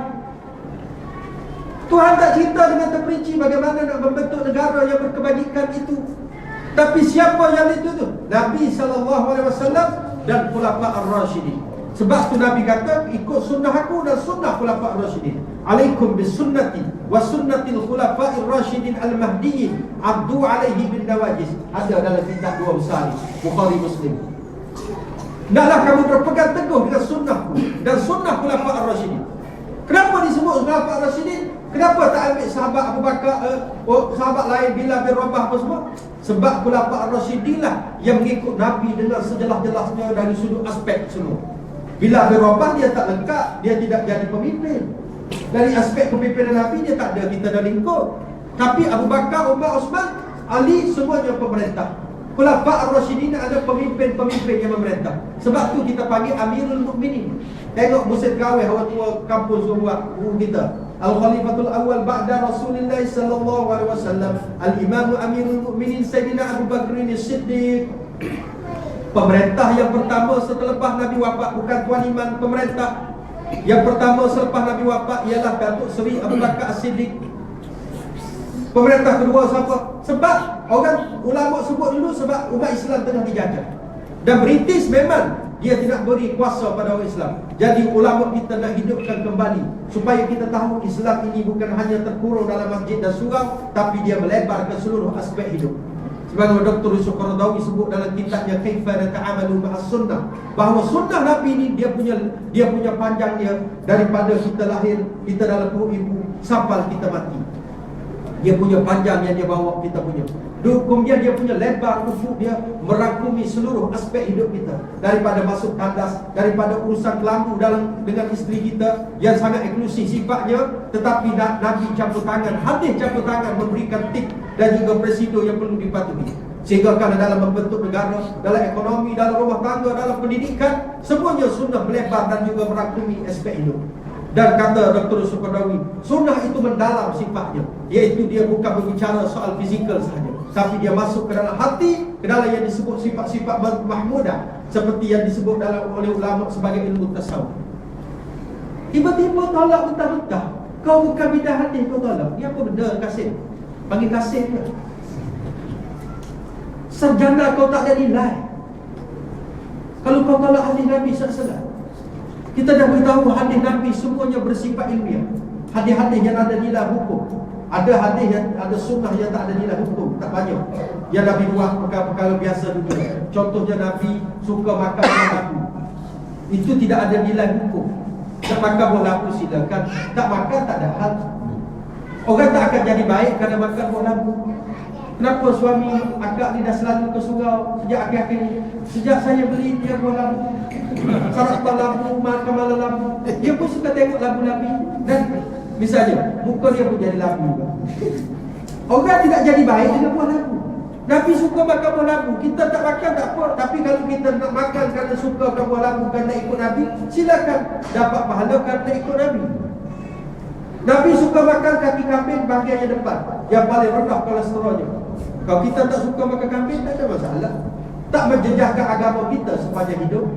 Tuhan tak cerita dengan terperinci bagaimana nak membentuk negara yang berkebajikan itu. Tapi siapa yang itu tu? Nabi SAW dan Khulafa Ar-Rasyidin. Sebab tu Nabi kata, ikut sunnah aku dan sunnah Khulafa Ar-Rasyidin. Alaikum bis sunnati wa sunnatil Khulafa Ar-Rasyidin al-Mahdiyyin. Abdu alaihi bin nawajis. Ada dalam kitab dua besar ni, Bukhari Muslim. Naklah kamu berpegang teguh dengan sunnahku dan sunnah Khulafa Ar-Rasyidin. Kenapa disebut Khulafa Ar-Rasyidin? Kenapa tak ambil sahabat Abu Bakar, sahabat lain Bilal bin Rabah apa semua? Sebab Khulafa Ar-Rasyidin lah yang mengikut Nabi dengan sejelas-jelasnya dari sudut aspek semua. Bilal bin Rabah dia tak lengkap, dia tidak jadi pemimpin. Dari aspek kepimpinan Nabi dia tak ada, kita dah lingkup. Tapi Abu Bakar, Umar, Osman, Ali semuanya pemerintah. Khulafa Ar-Rasyidin ada pemimpin-pemimpin yang memerintah. Sebab tu kita panggil Amirul Mukminin. Tengok musim kawin orang tua kampung suruh guru kita. Al-Khalifatul Awal ba'da Rasulullah sallallahu alaihi wasallam, Al-Imam Amirul Mukminin Sayyidina Abu Bakr As-Siddiq. Pemerintah yang pertama setelah Nabi wafat, bukan tuan iman pemerintah. Yang pertama selepas Nabi wafat ialah Datuk Seri Abu Bakar As-Siddiq. Pemerintah kedua siapa? Sebab orang ulama sebut dulu sebab umat Islam tengah dijajah. Dan British memang dia tidak beri kuasa pada orang Islam. Jadi ulama kita nak hidupkan kembali supaya kita tahu Islam ini bukan hanya terkurung dalam masjid dan surau, tapi dia melebar ke seluruh aspek hidup. Sebagaimana Dr. Yusuf Qaradawi sebut dalam kitabnya Kaifa Nata'amalu Ma'as Sunnah, bahawa sunnah Nabi ini dia punya panjangnya daripada kita lahir, kita dalam perut ibu sampai kita mati. Dia punya panjang yang dia bawa kita punya. Kemudian dia punya lebar ufuk, dia merangkumi seluruh aspek hidup kita. Daripada masuk tandas, daripada urusan kelambu dengan isteri kita yang sangat eksklusif sifatnya, tetapi Nabi campur tangan, hadis campur tangan, memberikan tip dan juga presidio yang perlu dipatuhi. Sehingga kalau dalam membentuk negara, dalam ekonomi, dalam rumah tangga, dalam pendidikan, semuanya sunnah melebar dan juga merangkumi aspek hidup. Dan kata Dr. Yusuf Qaradawi, sunnah itu mendalam sifatnya, iaitu dia bukan berbicara soal fizikal sahaja, tapi dia masuk ke dalam hati, ke dalam yang disebut sifat-sifat mahmudah, seperti yang disebut oleh ulama sebagai ilmu tasawuf. Tiba-tiba tolak mentah-mentah, kau bukan bidah hadis, kau tolak. Dia apa benda kasih? Panggil kasih ke? Sarjana kau tak ada nilai kalau kau tolak hadis Nabi SAW. Kita dah beritahu hadis Nabi semuanya bersifat ilmiah. Hadis-hadis yang ada nilai hukum. Ada hadis yang ada sunnah yang tak ada nilai hukum, tak banyak. Yang Nabi buat perkara-perkara biasa dulu. Contohnya Nabi suka makan buah labu. Itu tidak ada nilai hukum. Nak makan buah labu silakan, tak makan tak ada hal. Orang tak akan jadi baik kerana makan buah labu. Kenapa suami akak ni dah selalu ke surau sejak akhir-akhir ni? Sejak saya beli dia buah labu, sarapan labu, makan malam labu, dia pun suka tengok labu-labu. Dan misalnya muka dia pun jadi labu juga. Orang tidak jadi baik dengan buah labu. Nabi suka makan buah labu, kita tak makan tak apa. Tapi kalau kita nak makan kerana suka makan buah labu, kerana ikut Nabi, silakan dapat pahala kerana ikut Nabi. Nabi suka makan kaki kambing bahagian yang depan, yang paling rendah kolesterolnya. Kalau kita tak suka makan kambing, tak ada masalah. Tak menjejaskan agama kita sepanjang hidup.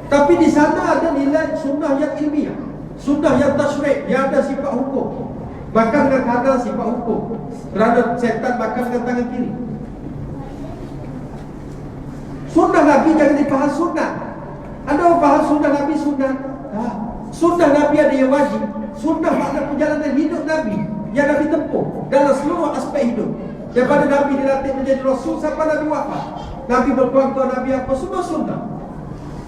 Tapi di sana ada nilai sunnah yang ilmiah, sunnah yang tasyrik, yang ada sifat hukum. Makan dengan kanan sifat hukum, kerana setan makan dengan tangan kiri. Sunnah Nabi jangan dipahas sunnah. Ada orang faham sunnah Nabi sunnah. Sunnah Nabi ada yang wajib. Sunnah makna perjalanan hidup Nabi yang Nabi tempuh dalam seluruh aspek hidup. Daripada Nabi dilatih menjadi Rasul sampai Nabi wafat, Nabi berkeluarga, Nabi apa, semua sunnah.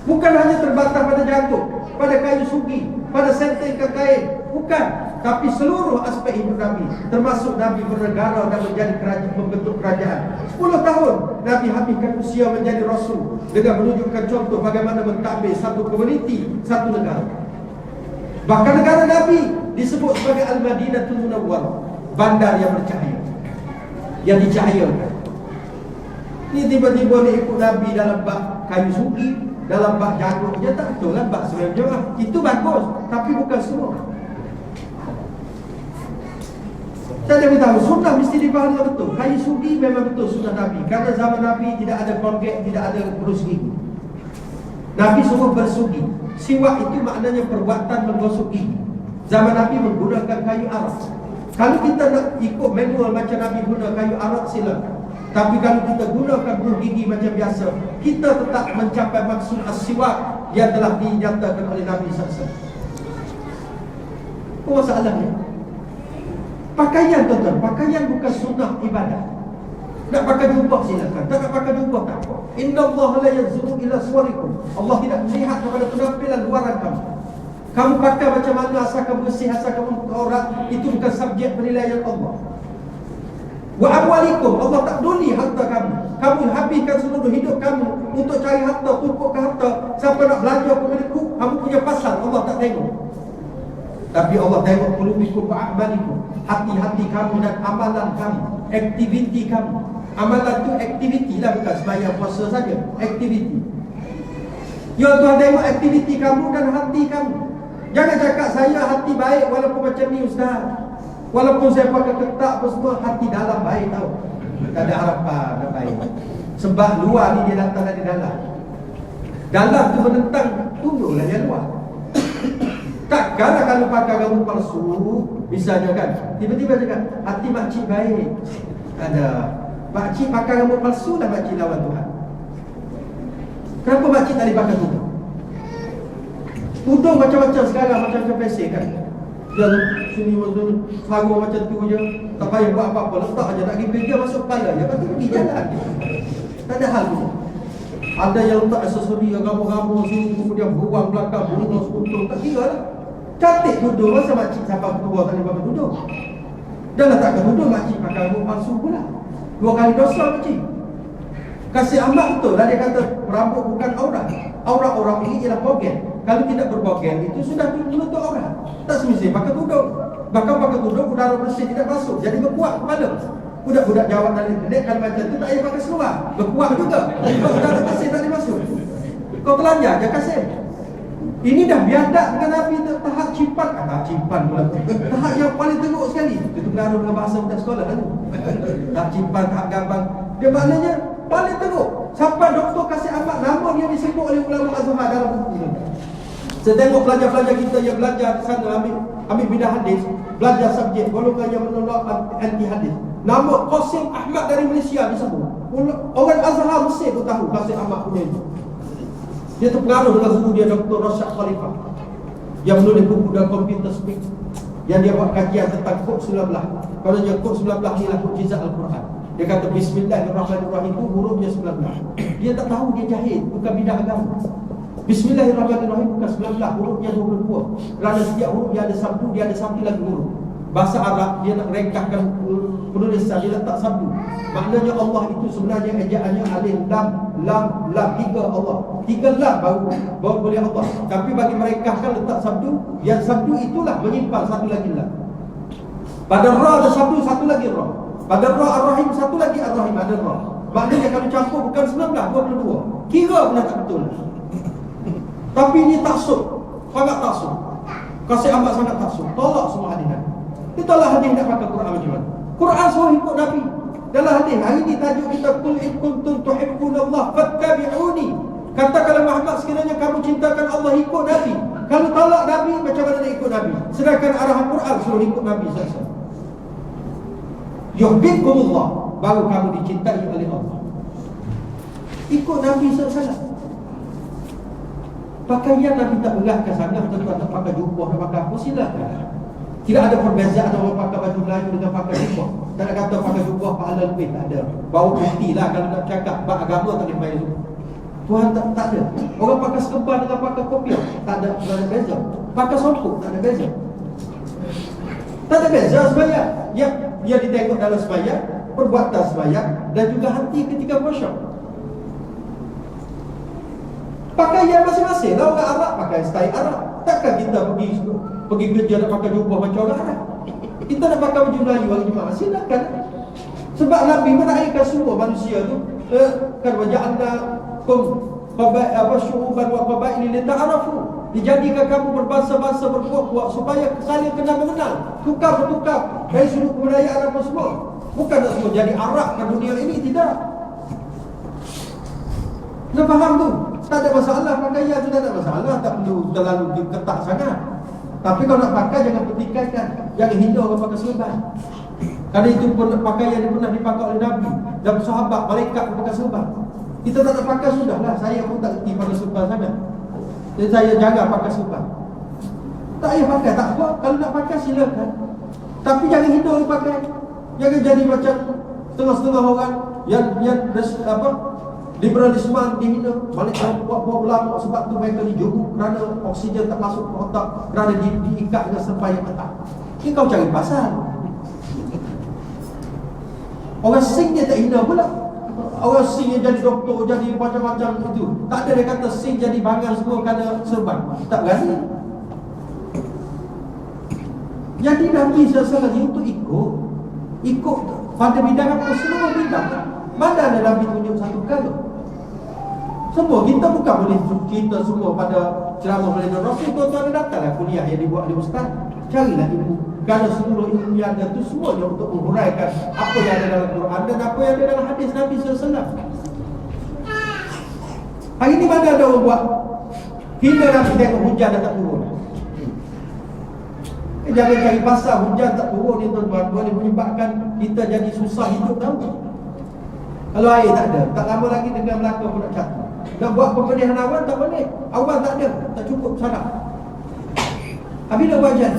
Bukan hanya terbatas pada jantung, pada kayu sugi, pada senteng kain. Bukan. Tapi seluruh aspek hidup Nabi, termasuk Nabi bernegara dan menjadi kerajaan, membentuk kerajaan. 10 tahun Nabi habiskan usia menjadi Rasul dengan menunjukkan contoh bagaimana mentadbir satu komuniti, satu negara. Bahkan negara Nabi disebut sebagai Al-Madinatul Munawwarah, bandar yang bercahaya, yang dicahayakan. Ni tiba-tiba ni ikut Nabi dalam bab kayu sugi, dalam bab jagung. Dia tak betul lah bab sebenarnya. Itu bagus, tapi bukan semua. Saya beritahu, sunnah mesti dipahami betul. Kayu sugi memang betul sunnah Nabi, kerana zaman Nabi tidak ada Colgate, tidak ada berus gigi. Nabi suruh bersugi. Siwak itu maknanya perbuatan menggosok gigi. Zaman Nabi menggunakan kayu arak. Kalau kita nak ikut manual macam Nabi guna kayu arak, silakan. Tapi kalau kita gunakan buah gigi macam biasa, kita tetap mencapai maksud as-siwak yang telah dinyatakan oleh Nabi SAW. Apa masalahnya? Pakaian, tuan-tuan, pakaian bukan sunnah ibadah. Nak pakai jubah silakan, tak nak pakai jubah tak apa. Innallaha la yanzuru ila suwarikum. Allah tidak melihat kepada penampilan luaran kamu. Kamu pakai macam mana, asal kamu bersih, asal kamu aurat, itu bukan subjek penilaian Allah. Wa amwalikum, Allah tak peduli harta kamu. Kamu habiskan seluruh hidup kamu untuk cari harta, tumpukkan harta sampai nak belanja ke Melayu, kamu punya pasal, Allah tak tengok. Tapi Allah tengok qulubikum wa a'malikum, hati-hati kamu dan amalan kamu, aktiviti kamu. Amalan tu aktiviti lah, bukan sembahyang puasa saja, aktiviti. Ya Tuhan tengok aktiviti kamu dan hati kamu. Jangan cakap saya hati baik walaupun macam ni ustaz, walaupun saya pakai ketak apa semua, hati dalam baik tau. Tak ada harapan dah baik. Sebab luar ni dia datang dari dalam. Dalam tu menentang, tunduklah yang luar. Takkanlah kalau pakai gambar palsu, misalnya kan, tiba-tiba cakap hati makcik baik. Ada makcik pakai gambar palsu dah makcik lawan Tuhan. Kenapa makcik tak dipakai tudung? Tudung macam-macam sekarang, macam-macam pesek kan. Dia sini masuk sarung macam tu je, tak payah buat apa-apa, letak aja nak pergi kerja masuk kepala je, lepas tu pergi jalan. Tak ada hal tu. Ada yang letak aksesori agama-agama sini, kemudian buang belakang, bunuh sekutu, tak kira lah. Cantik duduk, masa makcik sampai ketua tak boleh pakai duduk. Dan letakkan duduk, makcik pakai rambut palsu pula. 2 kali dosa makcik. Kasih amat betul lah dia kata rambut bukan aurat. Aurat orang ini ialah bogel. Kalau tidak berbogel itu sudah menutup aurat. Tak semestinya pakai tudung. Bahkan pakai tudung udara bersih tidak masuk, jadi berkuat kepala. Budak-budak jawab dalam internet kalau macam tu tak payah pakai seluar, berkuat juga. Sebab udara bersih tak boleh masuk. Kau telanjang je kasih. Ini dah biadab dengan Nabi tu, tahap cipan. Cipan pula. Tahap yang paling teruk sekali. Itu pengaruh dengan bahasa budak sekolah kan. Tahap cipan, tahap gambang. Dia maknanya paling teruk. Sampai doktor kasih amat nama dia disebut oleh ulama Azhar dalam buku ini. Saya tengok pelajar-pelajar kita yang belajar di sana ambil bidang hadis, belajar subjek golongan yang menolak anti hadis. Nama Qasim Ahmad dari Malaysia disebut. Orang Azhar Mesir pun tahu Qasim Ahmad punya itu. Dia terpengaruh dengan guru dia Dr. Rashad Khalifah yang menulis buku dalam computer speak, yang dia buat kajian tentang kod 19. Kalau dia kod 19 ni lah mukjizat Al-Quran. Dia kata Bismillahirrahmanirrahim itu hurufnya 19. Dia tak tahu dia jahil, bukan bidang agama. Bismillahirrahmanirrahim bukan 19, hurufnya 22. Kerana setiap huruf dia ada sabdu, dia ada sabdu lagi huruf. Bahasa Arab dia nak ringkaskan penulisan, dia letak sabdu. Maknanya Allah itu sebenarnya ejaannya alif lam lam lam, 3 Allah. 3 lam baru boleh Allah. Tapi bagi mereka kan letak sabdu, yang sabdu itulah menyimpan satu lagi lam. Pada ra ada sabdu, satu lagi ra. Pada ra ar-rahim, satu lagi ar-rahim ada ra. Maknanya kalau campur bukan 19, 22. Kira pun tak betul. Tapi ini taksub, sangat taksub. Kasih amat sangat taksub. Tolak semua hadis. Itulah hadis nak pakai Quran macam mana? Quran suruh ikut Nabi. Dalam hadis hari ini tajuk kita qul in kuntum tuhibbunallah fattabi'uni. Katakanlah Muhammad, sekiranya kamu cintakan Allah, ikut Nabi. Kalau tolak Nabi, macam mana nak ikut Nabi? Sedangkan arahan Quran suruh ikut Nabi saja. Yuhibbukumullah, baru kamu dicintai oleh Allah. Ikut Nabi saja. Pakaian Nabi tak beratkan sangat. Tuan-tuan tak pakai jubah, tak pakai apa, silakan. Tidak ada perbezaan orang pakai baju Melayu dengan pakai jubah. Tak nak kata pakai jubah pahala lebih, tak ada. Bau putih lah kalau nak cakap bab agama tak boleh pakai jubah. Tuhan tak ada. Orang pakai sekeban dengan pakai kopiah, tak ada beza. Pakai sompuk, tak ada beza. Tak ada beza sembahyang. Dia ditengok dalam sembahyang, perbuatan sembahyang dan juga hati ketika khusyuk. Pakaian masing-masing lah. Orang Arab pakai style Arab. Takkan kita pergi kerja nak pakai jubah macam orang Arab. Kita nak pakai baju Melayu hari Jumaat, silakan. Sebab Nabi menaikkan semua manusia tu kan waja'alna syu'uban wa qabail lita'arafu. Dijadikan kamu berbangsa-bangsa, berpuak-puak supaya saling kenal mengenal, tukar bertukar dari sudut kebudayaan apa semua. Bukan nak semua jadi Arab kat dunia ini, tidak. Kita faham tu. Tak ada masalah pakaian tu, tak ada masalah, tak perlu terlalu diketat sangat. Tapi kalau nak pakai jangan pertikaikan, jangan hina orang pakai serban. Kerana itu pun pakaian yang pernah dipakai oleh Nabi dan sahabat, malaikat pun pakai serban. Kita tak nak pakai sudahlah, saya pun tak erti pada serban sangat. Jadi saya jaga pakai serban. Tak payah pakai, tak apa, kalau nak pakai silakan. Tapi jangan hina orang pakai. Jangan jadi macam setengah-setengah orang yang liberalisme dihina. Balik buat-buat ulama sebab tu mereka dijogok kerana oksigen tak masuk ke otak, kerana diikat dengan serpai yang ketat. Ini kau cari pasal. Orang Sing dia tak hina pula. Orang Sing yang jadi doktor, jadi macam-macam itu. Tak ada dia kata Sing jadi bangang semua kerana serban. Tak berani. Jadi Nabi SAW untuk ikut pada bidang apa, semua bidang. Mana ada Nabi tunjuk satu perkara? Semua kita bukan boleh kita semua pada ceramah Maulid Rasul. Tuan-tuan datanglah kuliah yang dibuat oleh ustaz, carilah ilmu. Kerana seluruh ilmu yang ada itu semuanya untuk menghuraikan apa yang ada dalam Quran dan apa yang ada dalam hadis Nabi SAW. Hari ini mana ada orang buat hina Nabi tengok hujan dah tak turun. Jangan cari pasal hujan tak turun ni tuan-tuan, boleh menyebabkan kita jadi susah hidup tahu. Kalau air tak ada, tak lama lagi dengan Melaka pun nak jatuh. Nak buat pemberian awan tak boleh. Awan tak ada, tak cukup sangat. Habis dah hujan.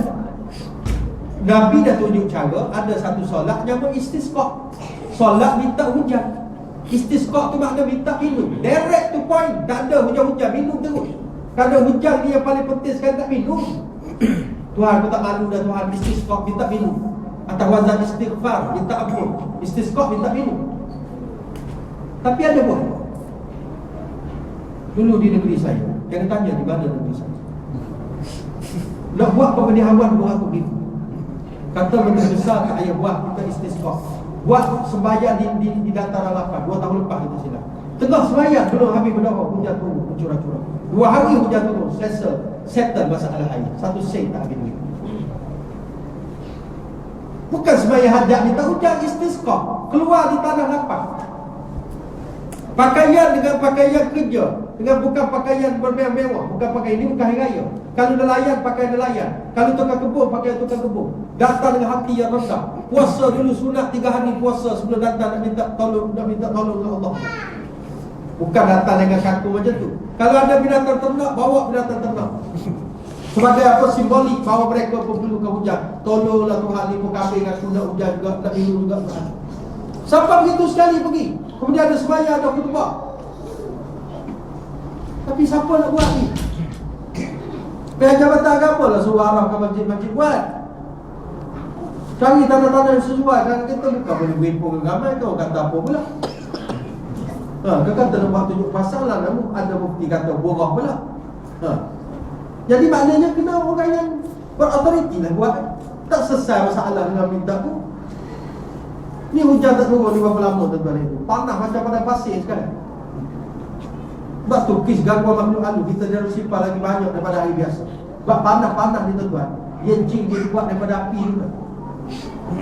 Nabi dah tunjuk cara. Ada satu solat nama istisqa. Solat minta hujan. Istisqa tu makna minta minum. Direct to point. Tak ada hujan-hujan, minum terus. Kalau hujan dia yang paling penting sekali tak minum. Tuhan aku tak malu dah Tuhan. Istisqa minta minum. Atau wazan istighfar, minta ampun. Istisqa minta minum. Tapi ada buat. Dulu di negeri saya, jangan tanya di mana negeri saya, nak buat pembenihawan buat aku gitu. Kata Menteri Besar tak payah buat, kita istisqa. Buat sembahyang di dataran lapang 2 tahun lepas kita silap. Tengah sembahyang belum habis berdoa, hujan turun bercurah-curah. 2 hari hujan turun, settle masalah air. Satu sen tak habis duit. Bukan sembahyang hadap minta hujan, istisqa. Keluar di tanah lapang. Pakaian dengan pakaian kerja, dengan bukan pakaian bermewah-mewah, bukan pakaian ini bukan hari raya. Kalau nelayan pakai nelayan, kalau tukang kebun pakai tukang kebun. Datang dengan hati yang rendah. Puasa dulu sunat 3 hari puasa sebelum datang nak minta tolong dengan Allah. Bukan datang dengan kaku macam tu. Kalau ada binatang ternak, bawa binatang ternak. Sebagai apa simbolik bahawa mereka perlukan hujan. Tolonglah Tuhan ni kambing aku nak hujan juga, nak minum juga. Sampai begitu sekali pergi. Kemudian ada sembahyang, ada khutbah. Tapi siapa nak buat ni? Pihak jabatan agama lah suruh arahkan masjid-masjid buat. Cari tanda-tanda yang sesuai. Kan kita bukan boleh berhimpun ke ramai tu. Kata apa pula? Dia kata nak buat tunjuk pasal lah. Namun ada bukti kata borah pula. Jadi maknanya kena orang yang berautoriti lah buat. Tak selesai masalah dengan minta tu. Ni hujan tak turun ni berapa lama tuan-tuan itu. Panah macam pada pasir sekarang. Sebab tu kis gangguan makhluk halus kita harus simpan lagi banyak daripada hari biasa. Sebab panah-panah ni tuan-tuan, jin dia buat daripada api juga.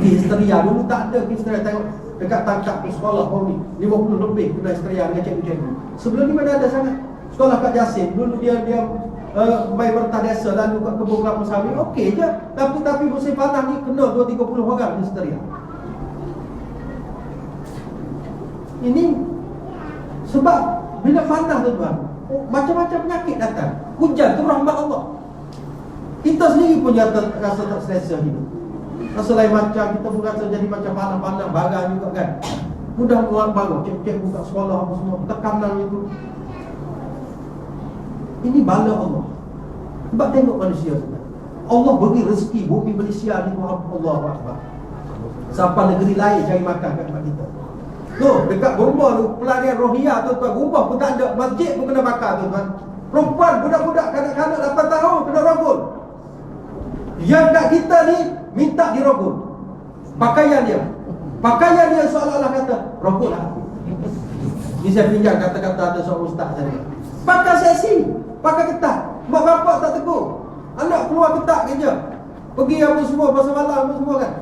Histeria dulu tak ada histeria. Tengok dekat tangkap sekolah baru ni 50 lebih kena histeria dengan cikgu-cikgu. Sebelum ni mana ada sangat. Sekolah Kak Jasin dulu dia main bertah desa lalu kat kebun kelapa sawit okey je. Tapi musim panah ni kena 2-30 orang histeria. Ini sebab bila panas tuan-tuan, macam-macam penyakit datang. Hujan tu rahmat Allah. Kita sendiri pun rasa tak selesa hidup. Rasa lain macam, kita pun rasa jadi macam panas-panas, barang juga kan. Mudah keluar baru, cek-cek buka sekolah apa semua, tekanan itu. Ini bala Allah. Sebab tengok manusia tuan. Allah beri rezeki bumi Malaysia ni Allah Akbar. Sampai negeri lain cari makan kat tempat kita. Tu, dekat Burma tu, pelarian Rohingya tuan-tuan, rumah pun tak ada, masjid pun kena bakar tuan-tuan. Perempuan, budak-budak, kanak-kanak 8 tahun kena rogol. Yang kat kita ni, minta dirogol. Pakaian dia seolah-olah kata, rogol lah aku. Ni saya pinjam kata-kata ada seorang ustaz tadi. Pakai seksi, pakai ketat. Mak bapak tak tegur. Anak keluar ketat kerja. Pergi apa semua, pasal malam apa semua kan.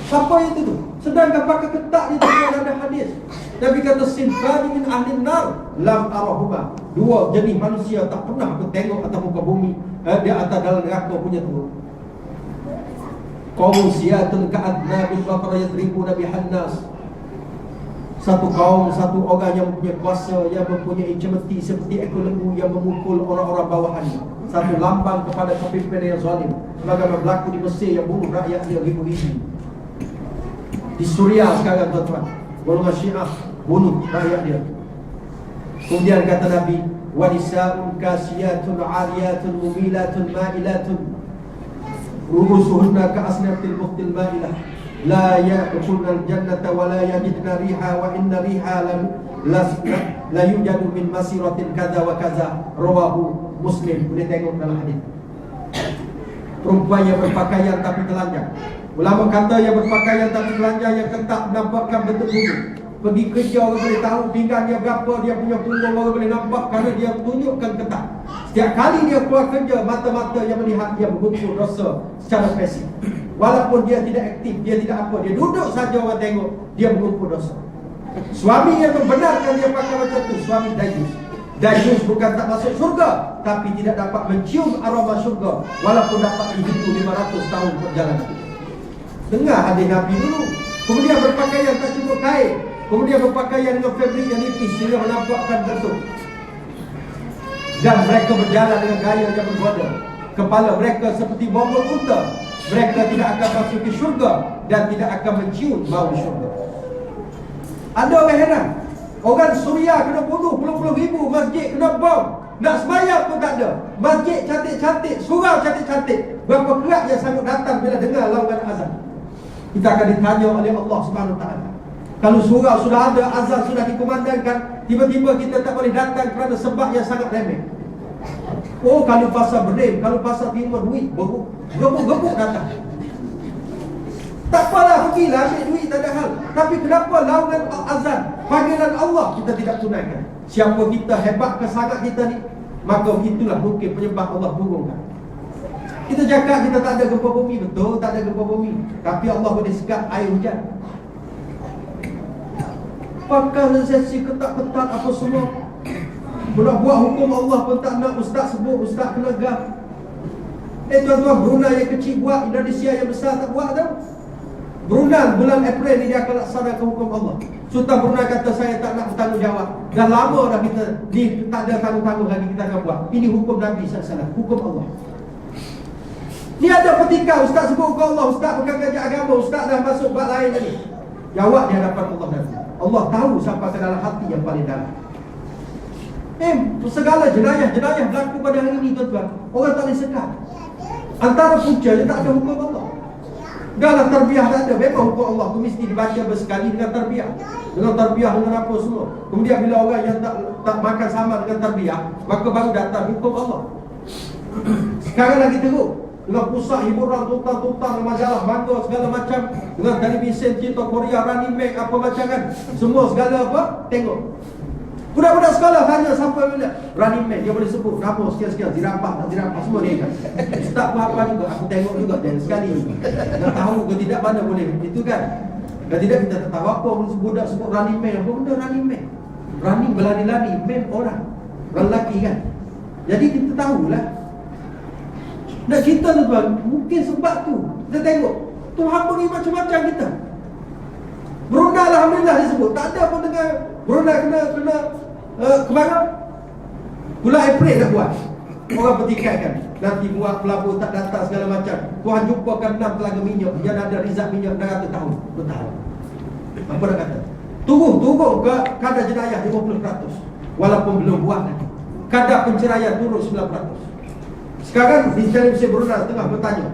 Siapa itu tu? Sedangkan pakai ketak di dalam ada hadis. Nabi kata sinfani min ahli nar lam arahuma. 2 jenis manusia tak pernah aku tengok atas muka bumi di atas dalam neraka punya tu. Qaum siyatun ka'adna bil baqara yadribuna bihannas. Satu kaum, satu orang yang mempunyai kuasa, yang mempunyai cemeti seperti ekor lembu yang memukul orang-orang bawahannya. Satu lambang kepada kepimpinan yang zalim. Sebagaimana berlaku di Mesir yang bunuh rakyat dia ribu-ribu. Di Suriah sekarang tuan-tuan, golongan Syiah bunuh rakyat dia. Kemudian kata Nabi, wanisa'un kasiyatun 'ariyatun mumilatun ma'ilatun rubusuhunna ka'asnatil buhtil ma'ilah la ya'kulna al-jannata wa la yajidna riha wa inna riha la yujadu min masiratin kadza wa kadza. Rawahu Muslim. Boleh tengok dalam hadis. Perempuan yang berpakaian tapi telanjang. Ulama kata yang berpakaian tapi telanjang yang ketat menampakkan bentuk tubuh. Pergi kerja orang boleh tahu pinggang dia berapa, dia punya punggung orang boleh nampak kerana dia tunjukkan ketat. Setiap kali dia keluar kerja, mata-mata yang melihat dia bergumpul rasa secara pasif. Walaupun dia tidak aktif, dia tidak apa, dia duduk saja orang tengok, dia bergumpul dosa. Suami yang membenarkan dia pakai macam tu, suami dayus. Dayus bukan tak masuk syurga, tapi tidak dapat mencium aroma syurga walaupun dapat dihidup 500 tahun perjalanan. Dengar hadis Nabi dulu. Kemudian berpakaian tak cukup kain, kemudian berpakaian dengan fabrik yang nipis sehingga menampakkan bentuk. Dan mereka berjalan dengan gaya yang berbeda. Kepala mereka seperti bombol unta mereka tidak akan masuk ke syurga dan tidak akan mencium bau syurga. Ada orang heran, orang Suria kena bunuh puluh-puluh ribu, masjid kena bom, nak sembahyang pun tak ada, masjid cantik-cantik, surau cantik-cantik. Berapa kerat yang sanggup datang bila dengar laungan azan? Kita akan ditanya oleh Allah Subhanahu Wa Taala. Kalau surau sudah ada, azan sudah dikumandangkan, tiba-tiba kita tak boleh datang kerana sebab yang sangat remeh. Oh, kalau pasal berdem, kalau pasal terima duit, gebuk datang. Tak apalah, pergilah ambil duit, tak ada hal. Tapi kenapa laungan azan, panggilan Allah kita tidak tunaikan? Siapa kita, hebatkah sangat kita ni, maka itulah mungkin penyebab Allah turunkan. Kita cakap kita tak ada gempa bumi, betul tak ada gempa bumi, tapi Allah boleh sekat air hujan. Pakar sesi ketat-ketat apa semua, nak buat hukum Allah pun tak nak, ustaz sebut, ustaz kena gaf. Tuan-tuan, Brunei yang kecil buat, Indonesia yang besar tak buat tau. Brunei bulan April ni dia akan laksanakan hukum Allah. Sultan Brunei kata saya tak nak bertanggungjawab. Dah lama dah kita ni tak ada tanggung-tanggung lagi kita akan buat. Ini hukum Nabi SAW, hukum Allah. Ni ada petikan, ustaz sebut hukum Allah, ustaz bukan kerja agama, ustaz dah masuk bab lain tadi. Jawab di hadapan Allah nanti. Allah tahu sampai ke dalam hati yang paling dalam. Segala jenayah berlaku pada hari ini tuan-tuan, orang tak boleh sekat. Antara punca je tak ada hukum Allah. Dahlah tarbiyah tak ada, memang hukum Allah tu mesti dibaca bersekali dengan tarbiyah. Dengan tarbiyah dengan apa semua. Kemudian bila orang yang tak makan sama dengan tarbiyah, maka baru datang hukum Allah. Sekarang lagi teruk, dengan pusat hiburan, tuntang-tuntang, majalah bangga segala macam, dengan televisi cerita Korea, Running Man, apa macam kan, semua segala apa, tengok. Budak-budak sekolah tanya sampai bila Running Man, dia boleh sebut nama sekian-sekian, zirampak tak zirampak, semua dia kan. Ustaz pun apa juga, aku tengok juga dan sekali. Nak tahu ke tidak, mana boleh, itu kan. Dan tidak kita tak tahu apa budak sebut Running Man, apa benda Running Man? Running berlari-lari, man orang lelaki kan. Jadi kita tahulah. Nak cerita tuan-tuan, mungkin sebab tu kita tengok Tuhan beri macam-macam kita. Brunei alhamdulillah disebut, tak ada pun dengar Brunei kena kemarin bulan April dah buat. Orang bertikaikan nanti buat pelabur tak datang segala macam. Tuhan jumpakan 6 telaga minyak yang ada rizal minyak 600 tahun bertahan. Apa nak kata? Turun ke kadar jenayah 50%, walaupun belum buat lagi. Kadar penceraian turun 9%. Sekarang di televisi Brunei tengah bertanya,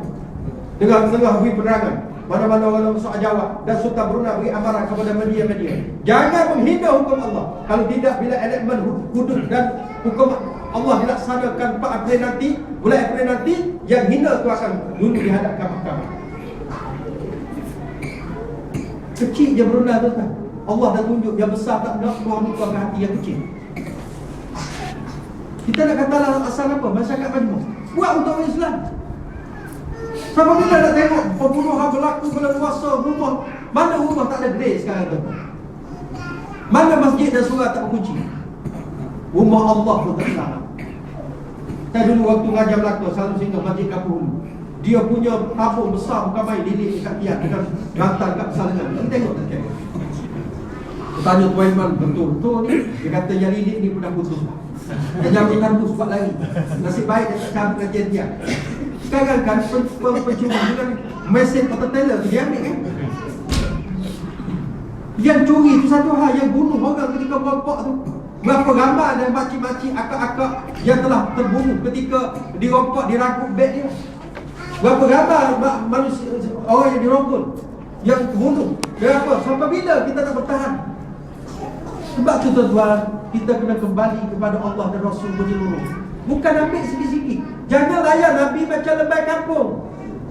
tengah beri penerangan, mana-mana orang soal jawab, dan Sultan Brunei beri amaran kepada media-media, jangan menghina hukum Allah. Kalau tidak, bila elemen hudud dan hukum Allah dilaksanakan 4 April nanti, bulan April nanti, yang hina itu akan dulu dihadapkan mahkamah. Kecil je Brunei tu kan, Allah dah tunjuk. Yang besar tak nak, Tuhan buka ke hati yang kecil. Kita nak katalah asal apa? Masyarakat majmuk buat untuk Islam. Sampai bila nak tengok pembunuhan berlaku berleluasa rumah. Mana rumah tak ada grade sekarang tu? Mana masjid dan surau tak berkunci? Rumah Allah pun tak selamat. Saya dulu waktu ngajar Melaka selalu singgah Masjid Kapur Hulu. Dia punya tabung besar, bukan main, lilit dekat tiang dengan rantai kat salengan. Kita tengok tak tengok. Tanya Tuan Iman, betul-betul ni? Dia kata yang lilit ni pun dah putus lah. Dia jambil karbus buat lari. Nasib baik dia tak campur kajian dia. Sekarang kan pencuri dengan mesin peteteler tu dia ambil kan. Yang curi tu satu hal, yang bunuh orang ketika merompak tu berapa gambar dan makcik-makcik akak-akak yang telah terbunuh ketika dirompak, dirangkuk beg dia. Berapa gambar manusia, orang yang dirongkul, yang bunuh. Berapa? Sampai bila kita tak bertahan? Sebab tu tuan-tuan, kita kena kembali kepada Allah dan Rasul menyeluruh. Bukan ambil sikit-sikit. Jangan layan Nabi macam lebay kampung.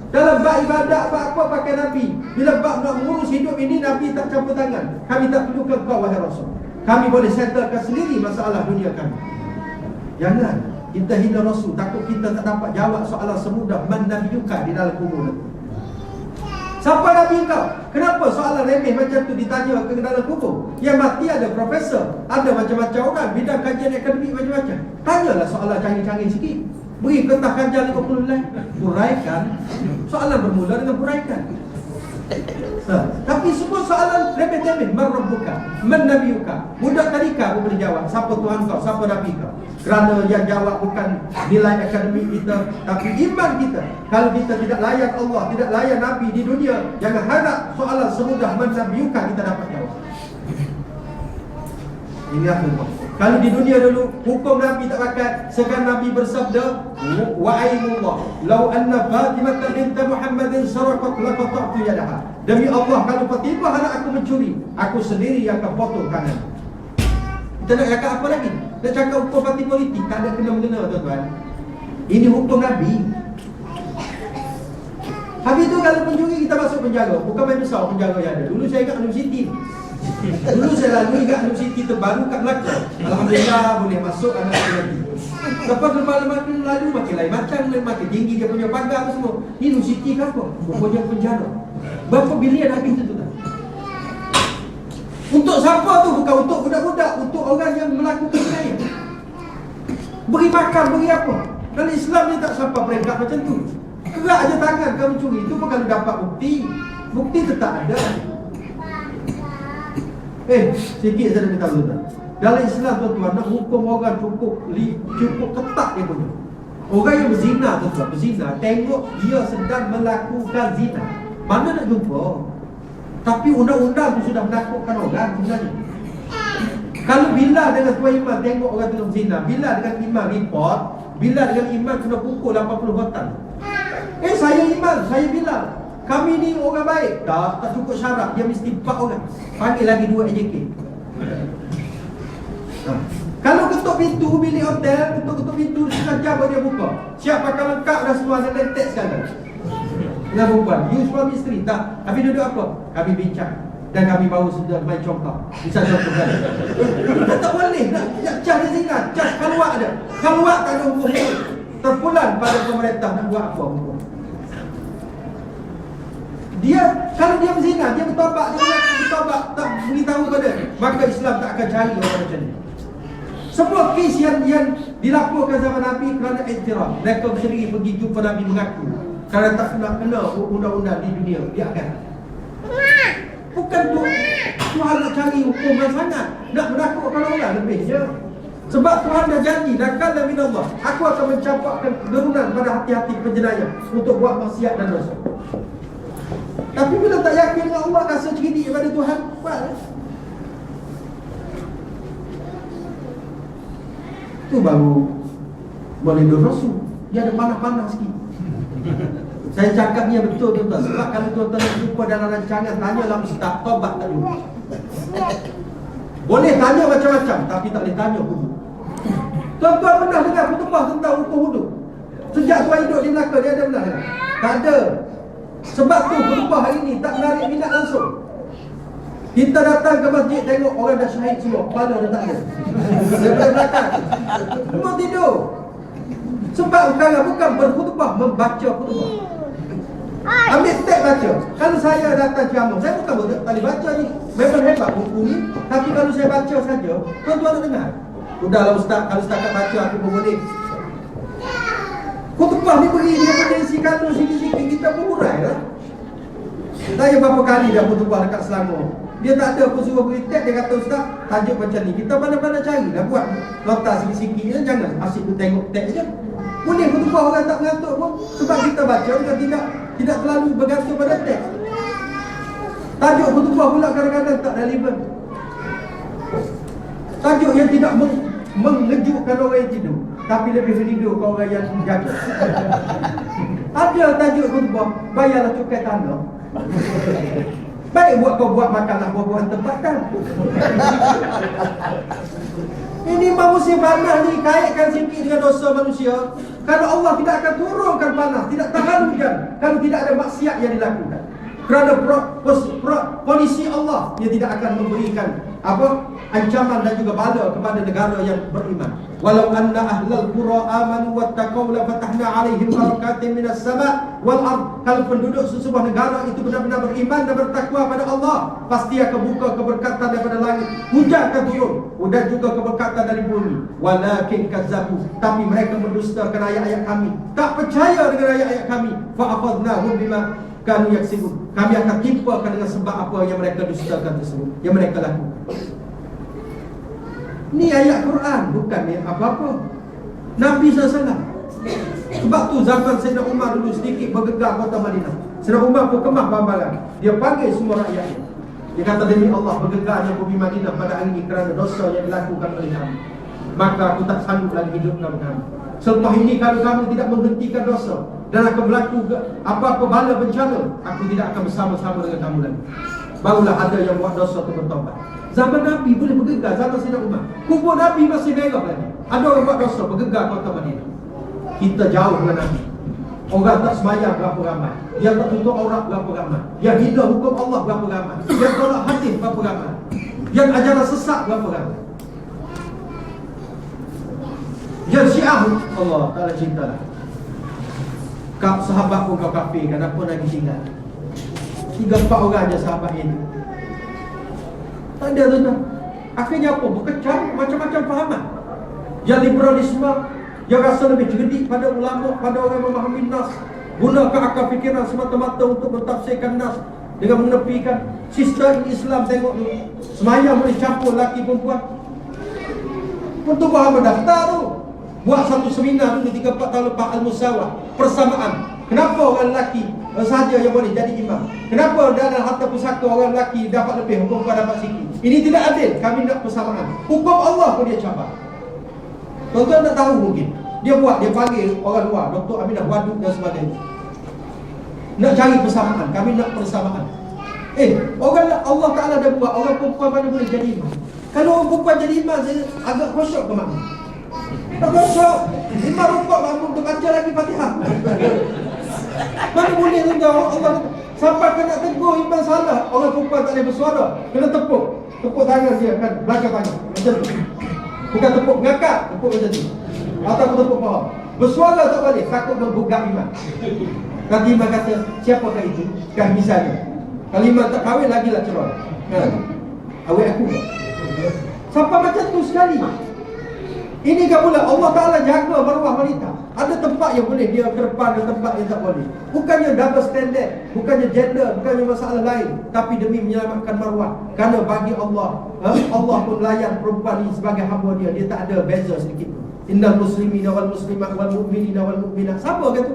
Dalam bab ibadat, bab apa pakai Nabi. Bila bab nak mengurus hidup ini, Nabi tak campur tangan. Kami tak perlukan kau wahai Rasul. Kami boleh settlekan sendiri masalah dunia kami. Jangan kita hina Rasul, takut kita tak dapat jawab soalan semudah man nabiyuka di dalam kubur nanti. Siapa Nabi kau? Kenapa soalan remeh macam tu ditanya ke dalam kubur? Yang mati ada profesor, ada macam-macam orang, bidang kajian akademik macam-macam. Tanyalah soalan canggih-canggih sikit. Beri kertas kajian 50 helai, huraikan. Soalan bermula dengan huraikan. Tapi semua soalan remeh-temeh. Man rabbuka, man nabiyuka. Budak tadika pun boleh jawab, siapa Tuhan kau, siapa Nabi kau. Kerana yang jawab bukan nilai akademik kita, tapi iman kita. Kalau kita tidak layan Allah, tidak layan Nabi di dunia, jangan harap soalan semudah man nabiyuka kita dapat jawab. Ini apa tu? Kalau di dunia dulu hukum Nabi tak pakai, sekarang Nabi bersabda, wa aimullah law anna Fatimah bint Muhammadin saraqat laqata'tu yadaha. Demi Allah, kalau Fatimah anak aku mencuri, aku sendiri yang akan potong tangan. Kita nak cakap apa lagi? Nak cakap hukum parti politik, tak ada kena-mengena tuan-tuan. Ini hukum Nabi. Habis tu kalau pencuri kita masuk penjara, bukan main besar penjara yang ada. Dulu saya ingat universiti. Dulu saya lalu ingat universiti terbaru kat Melaka. Alhamdulillah boleh masuk anak saya lagi. Lepas makin lalu makin lain macam, makin tinggi dia punya pagar semua. Ini universiti ke apa? Rupanya penjara. Berapa bilion habis tu tak? Untuk siapa tu? Bukan untuk budak-budak, untuk orang yang melakukan kriminal. Beri makan, beri apa? Kalau Islam ni tak sampai peringkat macam tu. Kerak je tangan kamu curi. Itu pun kalau dapat bukti, bukti tetap ada. Sikit saya minta tuan. Dalam Islam tuan-tuan, nak hukum orang cukup ketat dia punya. Orang yang berzina tuan-tuan, berzina, tengok dia sedang melakukan zina, mana nak jumpa? Tapi undang-undang tu sudah menakutkan orang sebenarnya. Kalau Bilal dengan Tuan Imam tengok orang tu berzina, Bilal dengan Imam report, Bilal dengan Imam kena pukul 80 batang. Saya Imam, saya Bilal, kami ni orang baik. Tak cukup syarat, dia mesti 4 orang. Panggil lagi 2 AJK. Kalau ketuk pintu bilik hotel, ketuk pintu setengah jam baru dia buka. Siap pakai lengkap dah semua, ada lentek sekarang. Dengan perempuan, you suami isteri. Tak, kami duduk apa? Kami bincang. Dan kami baru sudah main congkak. Bisa contoh kan? Kita tak boleh nak cas dia zina. Cas keluar ada. Keluar tak ada hukum. Terpulang pada pemerintah nak buat apa hukum. Dia, kalau dia berzina, dia bertobat, dia bertobat, tak beritahu pada, maka Islam tak akan cari orang macam ni. Semua kes yang dilaporkan zaman Nabi kerana iktiraf, mereka sendiri pergi jumpa Nabi mengaku kerana tak kena undang-undang di dunia, dia akan. Bukan tu Tuhan nak cari hukuman sangat, nak menakutkan orang lebihnya. Sebab Tuhan dah janji, nakal min Allah, aku akan mencampakkan kegerunan pada hati-hati penjenayah untuk buat maksiat dan dosa. Tapi bila tak yakin dengan Allah, rasa cerdik daripada Tuhan, buat. Itu baru boleh dosa. Dia ada panah-panah sikit. Saya cakap ni betul tuan-tuan. Sebab kalau tuan-tuan nak jumpa dalam rancangan, tanyalah ustaz, tobat tak jumpa. Boleh tanya macam-macam, tapi tak boleh tanya hukum. Tuan-tuan pernah dengar khutbah tentang hukum hudud? Sejak tuan hidup di Melaka, dia ada benar tak? Tak ada. Sebab tu khutbah hari ni tak menarik minat langsung. Kita datang ke masjid, tengok orang dah syahid semua, kepala dah tak ada. Daripada belakang semua tidur. Sebab sekarang bukan berkhutbah, membaca khutbah. Ambil teks baca. Kalau saya datang ceramah, saya bukan boleh baca ni. Memang hebat buku ni, tapi kalau saya baca saja, tuan-tuan nak dengar. Udahlah ustaz, kalau setakat baca aku pun boleh. Khutbah ni beri dia punya isi kandung sikit-sikit, kita pun urai lah. Saya berapa kali dah khutbah dekat Selangor, dia tak ada, aku suruh beri teks, dia kata ustaz, tajuk macam ni. Kita mana-mana cari dah buat nota sikit-sikit, jangan asyik tu tengok teks je. Boleh khutbah orang tak mengantuk pun, sebab kita baca kan tidak terlalu bergantung pada teks. Tajuk khutbah pula kadang-kadang tak relevan. Tajuk yang tidak mengejutkan orang yang tidur, tapi lebih menidurkan orang yang jaga. Ada tajuk khutbah, bayarlah cukai tanah. Baik buat kau buat makanlah buah-buahan tempatan. Ini musim panas ni, kaitkan sikit dengan dosa manusia. Kalau Allah tidak akan turunkan panas, tidak tahan hujan kalau tidak ada maksiat yang dilakukan. Kerana polisi Allah, dia tidak akan memberikan ancaman dan juga bala kepada negara yang beriman. Walau anna ahlal qura amanu wattaqaw la fatahna alaihim barakatin minas sama' wal ard. Kalau penduduk sesebuah negara itu benar-benar beriman dan bertakwa pada Allah, pasti akan buka keberkatan daripada langit, hujan akan turun, dan juga keberkatan dari bumi. Walakin kazzabu, tapi mereka mendustakan ayat-ayat kami, tak percaya dengan ayat-ayat kami. Fa akhadnahum bima kanu yaksibun. Kami akan timpakan dengan sebab apa yang mereka dustakan tersebut, yang mereka lakukan. Ni ayat Quran, bukan ni apa-apa. Nabi SAW. Sebab tu zaman Sayyidina Umar dulu sedikit bergegar kota Madinah. Sayyidina Umar pun kemah bambaran. Dia panggil semua rakyatnya. Dia kata, demi Allah, bergegarnya bumi Madinah pada hari ini kerana dosa yang dilakukan oleh kami. Maka aku tak sanggup lagi hidup dalam kami. Selepas ini kalau kamu tidak menghentikan dosa dan akan berlaku apa-apa bala bencana, aku tidak akan bersama-sama dengan kamu lagi. Barulah ada yang buat dosa tu bertobat. Zaman Nabi boleh bergegar, zaman Sayyidina Umar. Kubur Nabi masih merah lagi. Ada orang buat dosa, bergegar kota Madinah. Kita jauh dengan Nabi. Orang tak semayang berapa ramai, yang tak tutup aurat berapa ramai, yang hina hukum Allah berapa ramai, yang tolak hadis berapa ramai, yang ajaran sesat berapa ramai. Yang Syiah, Allah Ta'ala ceritalah, kau sahabat pun kau kafir, kenapa lagi tinggal? 3-4 orang je sahabat ini. Tak ada tuan-tuan. Akhirnya apa? Berkecam macam-macam fahaman. Yang liberalisme, yang rasa lebih cerdik pada ulama, pada orang yang memahami nas, gunakan akal fikiran semata-mata untuk mentafsirkan nas dengan menepikan sistem Islam. Tengok dulu, semayang boleh campur lelaki perempuan. Untuk bahan berdaftar tu, buat satu seminar dulu 3-4 tahun lepas, Al-Musawah, persamaan. Kenapa orang lelaki sahaja yang boleh jadi imam? Kenapa dalam harta pusaka orang lelaki dapat lebih, perempuan dapat sikit? Ini tidak adil, kami nak persamaan. Hukum Allah pun dia cabar. Tuan-tuan tak tahu mungkin. Dia buat, dia panggil orang luar, Dr. Aminah Wadud dan sebagainya. Nak cari persamaan, kami nak persamaan. Orang Allah Ta'ala dah buat, orang perempuan mana boleh jadi imam? Kalau orang perempuan jadi imam, saya agak khusyuk ke makmum? Tak khusyuk. Imam rupak makmum tu baca lagi Fatihah. Mana boleh tuan Allah sampai kena tegur imam salah, orang perempuan tak boleh bersuara, kena tepuk tangan dia kan, belakang tangan macam tu. Bukan tepuk ngakak, tepuk macam tu. Atau tepuk bawah. Bersuara tak boleh, takut menggugat imam. Nanti imam kata, siapakah itu? Kan misalnya, kalau imam tak kahwin lagi lah cerai. Awet aku tak? Sampai macam tu sekali. Ini kan pula Allah Ta'ala jaga maruah wanita. Ada tempat yang boleh dia ke depan, ada tempat yang tak boleh. Bukannya double standard, bukannya gender, bukannya masalah lain, tapi demi menyelamatkan maruah. Kerana bagi Allah, Allah pun layan perempuan ini sebagai hamba dia. Dia tak ada beza sedikit. Innal muslimina wal muslimat wal mu'minina wal mu'minat. Siapa kata?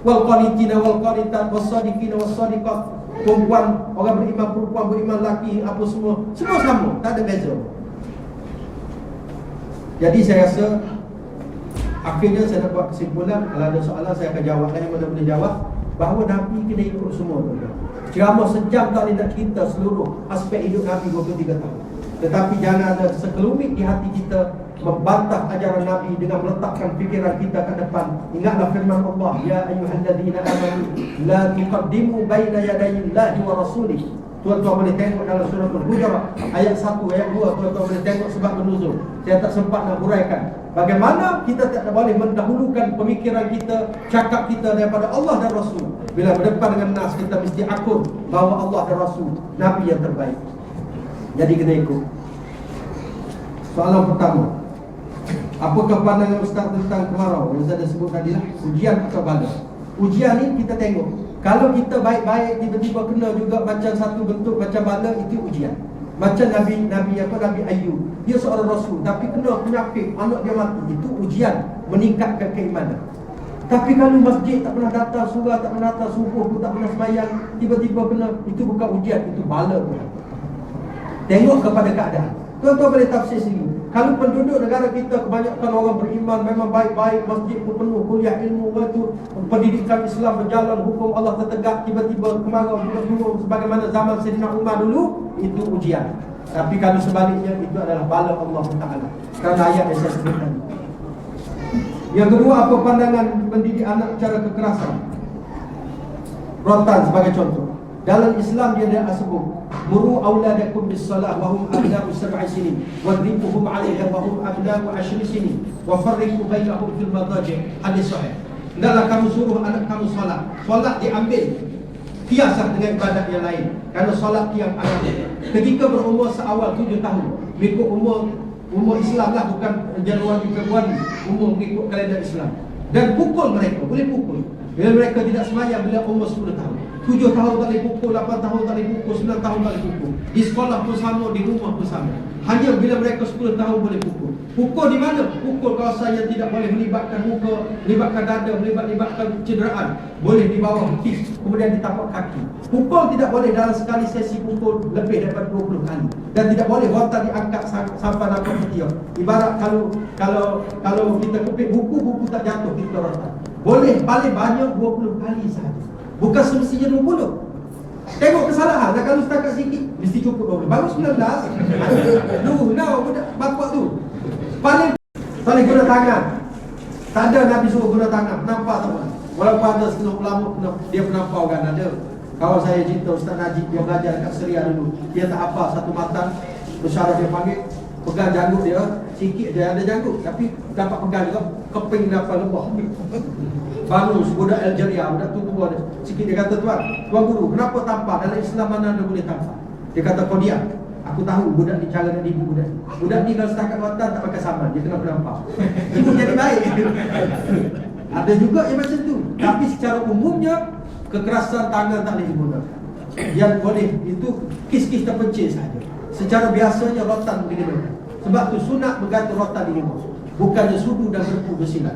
Wal qanitina wal qanitat was sadiqina was sadiqat. Perempuan, orang beriman perempuan, beriman lelaki, apa semua sama, tak ada beza. Jadi saya rasa akhirnya saya nak buat kesimpulan. Kalau ada soalan saya akan jawab. Yang mana boleh jawab, bahawa Nabi kena ikut semua. Ceramah sejam tak boleh nak cerita seluruh aspek hidup Nabi 23 tahun. Tetapi jangan ada sekelumit di hati kita membantah ajaran Nabi dengan meletakkan fikiran kita ke depan. Ingatlah firman Allah, ya ayyuhalladzina amanu la tuqaddimu baina yadayillahi wa rasulih. Tuan-tuan boleh tengok dalam surah Al-Hujurat ayat 1, ayat 2. Tuan-tuan boleh tengok sebab menuzul. Saya tak sempat nak huraikan bagaimana kita tak boleh mendahulukan pemikiran kita, cakap kita daripada Allah dan Rasul. Bila berdepan dengan nas, kita mesti akur bahawa Allah dan Rasul Nabi yang terbaik. Jadi kena ikut. Soalan pertama, apakah pandangan Ustaz tentang kemarau? Yang saya dah sebut tadi lah, ujian atau bala. Ujian ni kita tengok, kalau kita baik-baik tiba-tiba kena juga macam satu bentuk macam bala, itu ujian. Macam Nabi Ayub, dia seorang Rasul tapi kena penyakit, anak dia mati, itu ujian meningkatkan keimanan. Tapi kalau masjid tak pernah datang, surah tak pernah datang, subuh pun tak pernah sembahyang, tiba-tiba kena, itu bukan ujian, itu bala pun. Tengok kepada keadaan. Tuan-tuan boleh tafsir sendiri. Kalau penduduk negara kita kebanyakan orang beriman, memang baik-baik, masjid pun penuh, kuliah ilmu, pendidikan Islam berjalan, hukum Allah tertegak, tiba-tiba kemarau turun sebagaimana zaman Sayyidina Umar dulu, itu ujian. Tapi kalau sebaliknya, itu adalah bala Allah Ta'ala. Kerana ayat yang saya sebut tadi. Yang kedua, apa pandangan mendidik anak cara kekerasan? Rotan sebagai contoh. Dalam Islam dia ada sebut, muru auladakum bis-salah wa hum abna'u 7 sinin wadribuhum 'alayha wa hum abna'u 10 sinin wa farriqu bainahum fil madaji'. Hadis sahih. Hendaklah kamu suruh anak kamu solat. Solat diambil kiasah dengan ibadat yang lain. Kerana solat tiang anak ketika berumur seawal 7 tahun, mengikut umur Islam lah, bukan Januari Februari, umur mengikut kalender Islam. Dan pukul mereka, boleh pukul bila mereka tidak semayang bila umur 10 tahun. 7 tahun tak boleh pukul, 8 tahun tak boleh pukul, 9 tahun tak boleh pukul. Di sekolah pun sama, di rumah pun sama. Hanya bila mereka 10 tahun boleh pukul. Pukul di mana? Pukul kawasan yang tidak boleh melibatkan muka, melibatkan dada, melibatkan cederaan. Boleh di bawah betis, kemudian di tapak kaki. Pukul tidak boleh dalam sekali sesi pukul lebih daripada 20 kali. Dan tidak boleh rotan diangkat sampai dapat ketiak. Ibarat kalau kita kepit buku tak jatuh, kita rotan. Boleh paling banyak 20 kali sahaja. Bukan semestinya 20. Tengok kesalahan. Dan kalau setakat sikit, mesti cukup 20. Baru 19. Budak bapak tu paling guna tangan. Tak ada Nabi suruh guna tangan. Nampak tak? Walaupun ada setengah ulama dia penampau kan ada. Kawan saya cerita Ustaz Najib, dia belajar dekat Seria dulu. Dia tak hafal satu matan. Bersyarah dia panggil, pegang janggut dia, sikit dia ada janggut, tapi dapat pegang juga, keping dapat lebah. Bangun budak Algeria, budak tu tua dia. Sikit dia kata, tuan guru, kenapa tampar? Dalam Islam mana anda boleh tampar? Dia kata, kau diam. Aku tahu budak ni cara nak didik budak. Budak ni kalau setakat watan tak pakai saman, dia kena penampar. Ibu jadi baik. Ada juga yang macam tu. Tapi secara umumnya kekerasan tangan tak boleh digunakan. Yang boleh itu kis-kis terpencil saja. Secara biasanya rotan boleh digunakan. Sebab tu sunat bergantung rotan di rumah. Bukannya sudu dan berpu bersilat.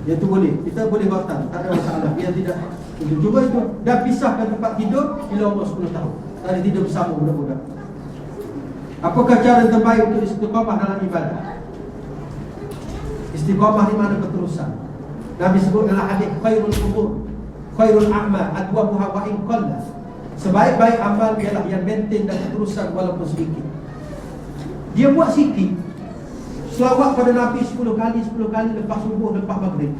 Itu boleh. Kita boleh rotan, tak ada masalah. Dia tidak. Cuba itu. Dan pisahkan tempat tidur bila umur 10 tahun. Tadi tidur bersama budak-budak. Apakah cara terbaik untuk istiqamah dalam ibadah? Istiqamah di mana keterusan? Nabi sebut dalam hadis khairul umur, khairul a'mal adwamuha wa in qalla. Sebaik-baik amal ialah yang maintain dan keterusan walaupun sedikit. Dia buat sikit. Selawat pada Nabi 10 kali lepas subuh, lepas maghrib.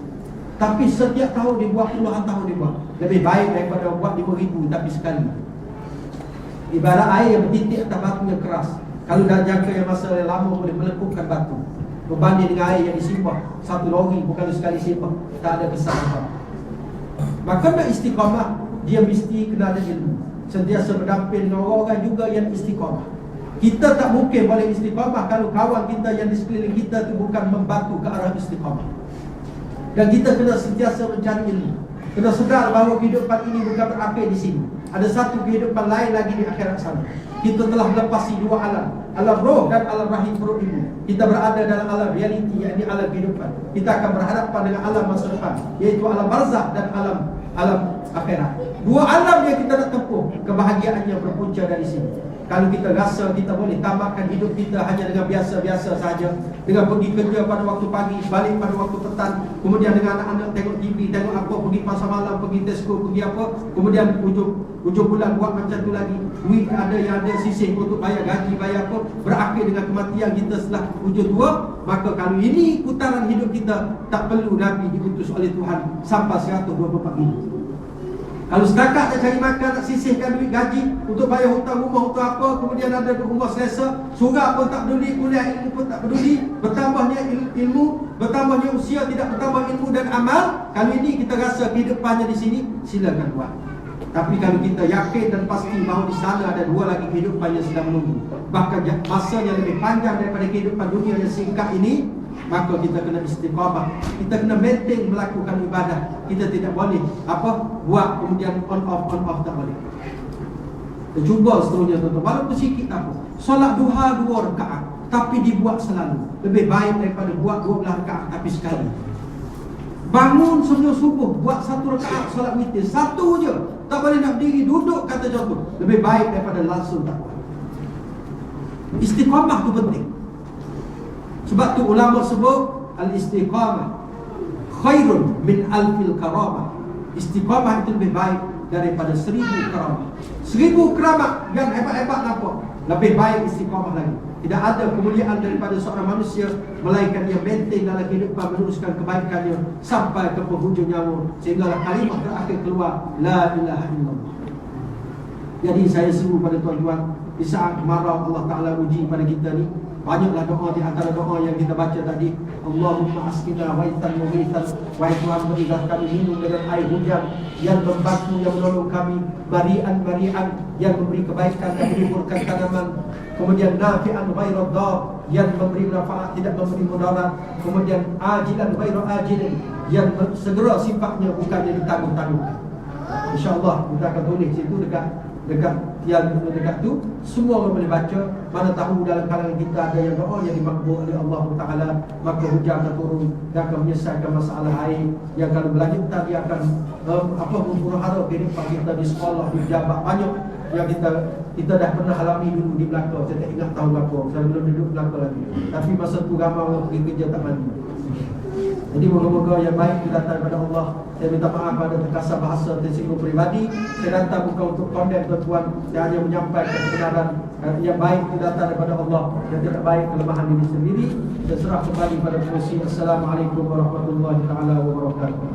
Tapi setiap tahun dia buat, puluhan tahun dia buat. Lebih baik daripada buat 5,000 tapi sekali. Ibarat air yang bertitik atas batu yang keras. Kalau dah jangka yang masa yang lama boleh melekupkan batu. Berbanding dengan air yang disimpah satu lori bukan sekali simpah, tak ada kesan apa. Maka nak istiqamah, dia mesti kena ada ilmu. Sentiasa berdamping dengan orang juga yang istiqamah. Kita tak mungkin boleh istiqamah kalau kawan kita yang di sekeliling kita tu bukan membantu ke arah istiqamah. Dan kita kena sentiasa mencari ilmu. Kena sedar bahawa kehidupan ini bukan berakhir di sini. Ada satu kehidupan lain lagi di akhirat sana. Kita telah melepasi dua alam, alam roh dan alam rahim perut ibu. Kita berada dalam alam realiti, yakni alam kehidupan. Kita akan berhadapan dengan alam masa depan, iaitu alam barzakh dan alam akhirat. Dua alam yang kita nak tempuh, kebahagiaannya berpunca dari sini. Kalau kita rasa kita boleh tamatkan hidup kita hanya dengan biasa-biasa saja, dengan pergi kerja pada waktu pagi, balik pada waktu petang, kemudian dengan anak-anak tengok TV, tengok apa, pergi pasar malam, pergi Tesco, pergi apa, kemudian ujung bulan buat macam tu lagi, duit ada yang ada sisih untuk bayar gaji, bayar apa, berakhir dengan kematian kita setelah ujung tua. Maka kalau ini putaran hidup kita, tak perlu Nabi diutus oleh Tuhan sampai 124 hidup. Kalau setakat nak cari makan, nak sisihkan duit gaji untuk bayar hutang rumah, untuk apa, kemudian ada rumah selesa, surah pun tak peduli, kuliah ilmu pun tak peduli, bertambahnya ilmu, bertambahnya usia, tidak bertambah ilmu dan amal. Kalau ini kita rasa kehidupannya di sini, silakan buat. Tapi kalau kita yakin dan pasti bahawa di sana ada dua lagi kehidupan yang sedang menunggu, bahkan masa yang lebih panjang daripada kehidupan dunia yang singkat ini, maka kita kena istiqamah. Kita kena maintain melakukan ibadah. Kita tidak boleh buat kemudian on off tak boleh. Kita cuba seterusnya tuan-tuan. Walaupun sikit tak apa. Solat duha 2 rakaat tapi dibuat selalu. Lebih baik daripada buat 12 rakaat tapi sekali. Bangun sebelum subuh, buat 1 rakaat solat witir, 1 je. Tak boleh nak berdiri, duduk kata contoh. Lebih baik daripada langsung tak buat. Istiqamah tu penting. Sebab tu ulama sebut al-istiqamah khairun min alfil karamah. Istiqamah itu lebih baik daripada 1000 karamah. 1000 karamah yang hebat-hebat nampak, lebih baik istiqamah lagi. Tidak ada kemuliaan daripada seorang manusia melainkan dia maintain dalam kehidupan, meneruskan kebaikannya sampai ke penghujung nyawa, sehinggalah kalimah terakhir keluar, la ilaha illallah. Jadi saya seru pada tuan-tuan, di saat marah Allah Ta'ala uji pada kita ni, banyaklah doa. Di antara doa yang kita baca tadi, Allahumma asqina waitan mughithan, wahai Tuhan berilah kami minum dengan air hujan yang membantu, yang menolong kami, barian yang memberi kebaikan dan menyuburkan tanaman, kemudian nafi'an ghairu dhar yang memberi manfaat tidak memberi mudarat, kemudian ajilan ghairu ajilin yang segera sifatnya bukan yang ditangguh-tangguhkan. InsyaAllah kita akan tulis situ dekat tiang dekat tu, semua orang boleh baca. Mana tahu dalam kalangan kita ada yang doa yang dimakbul oleh Allah Taala, maka hujan akan turun dan akan menyelesaikan masalah air yang kalau berlanjut dia akan membunuh hara kehidupan kita di sekolah, di pejabat. Banyak yang kita dah pernah alami dulu di Melaka. Saya tak ingat tahun berapa, saya belum duduk Melaka lagi. Tapi masa tu ramai orang pergi kerja tak mandi. Jadi moga-moga yang baik kita datang daripada Allah. Saya minta maaf pada terkasar bahasa tersinggung peribadi. Saya datang bukan untuk kondem tuan-tuan, saya hanya menyampaikan kebenaran yang baik kita datang daripada Allah, yang tidak baik kelemahan diri sendiri. Dan serah kembali pada fungsi. Assalamualaikum warahmatullahi wabarakatuh.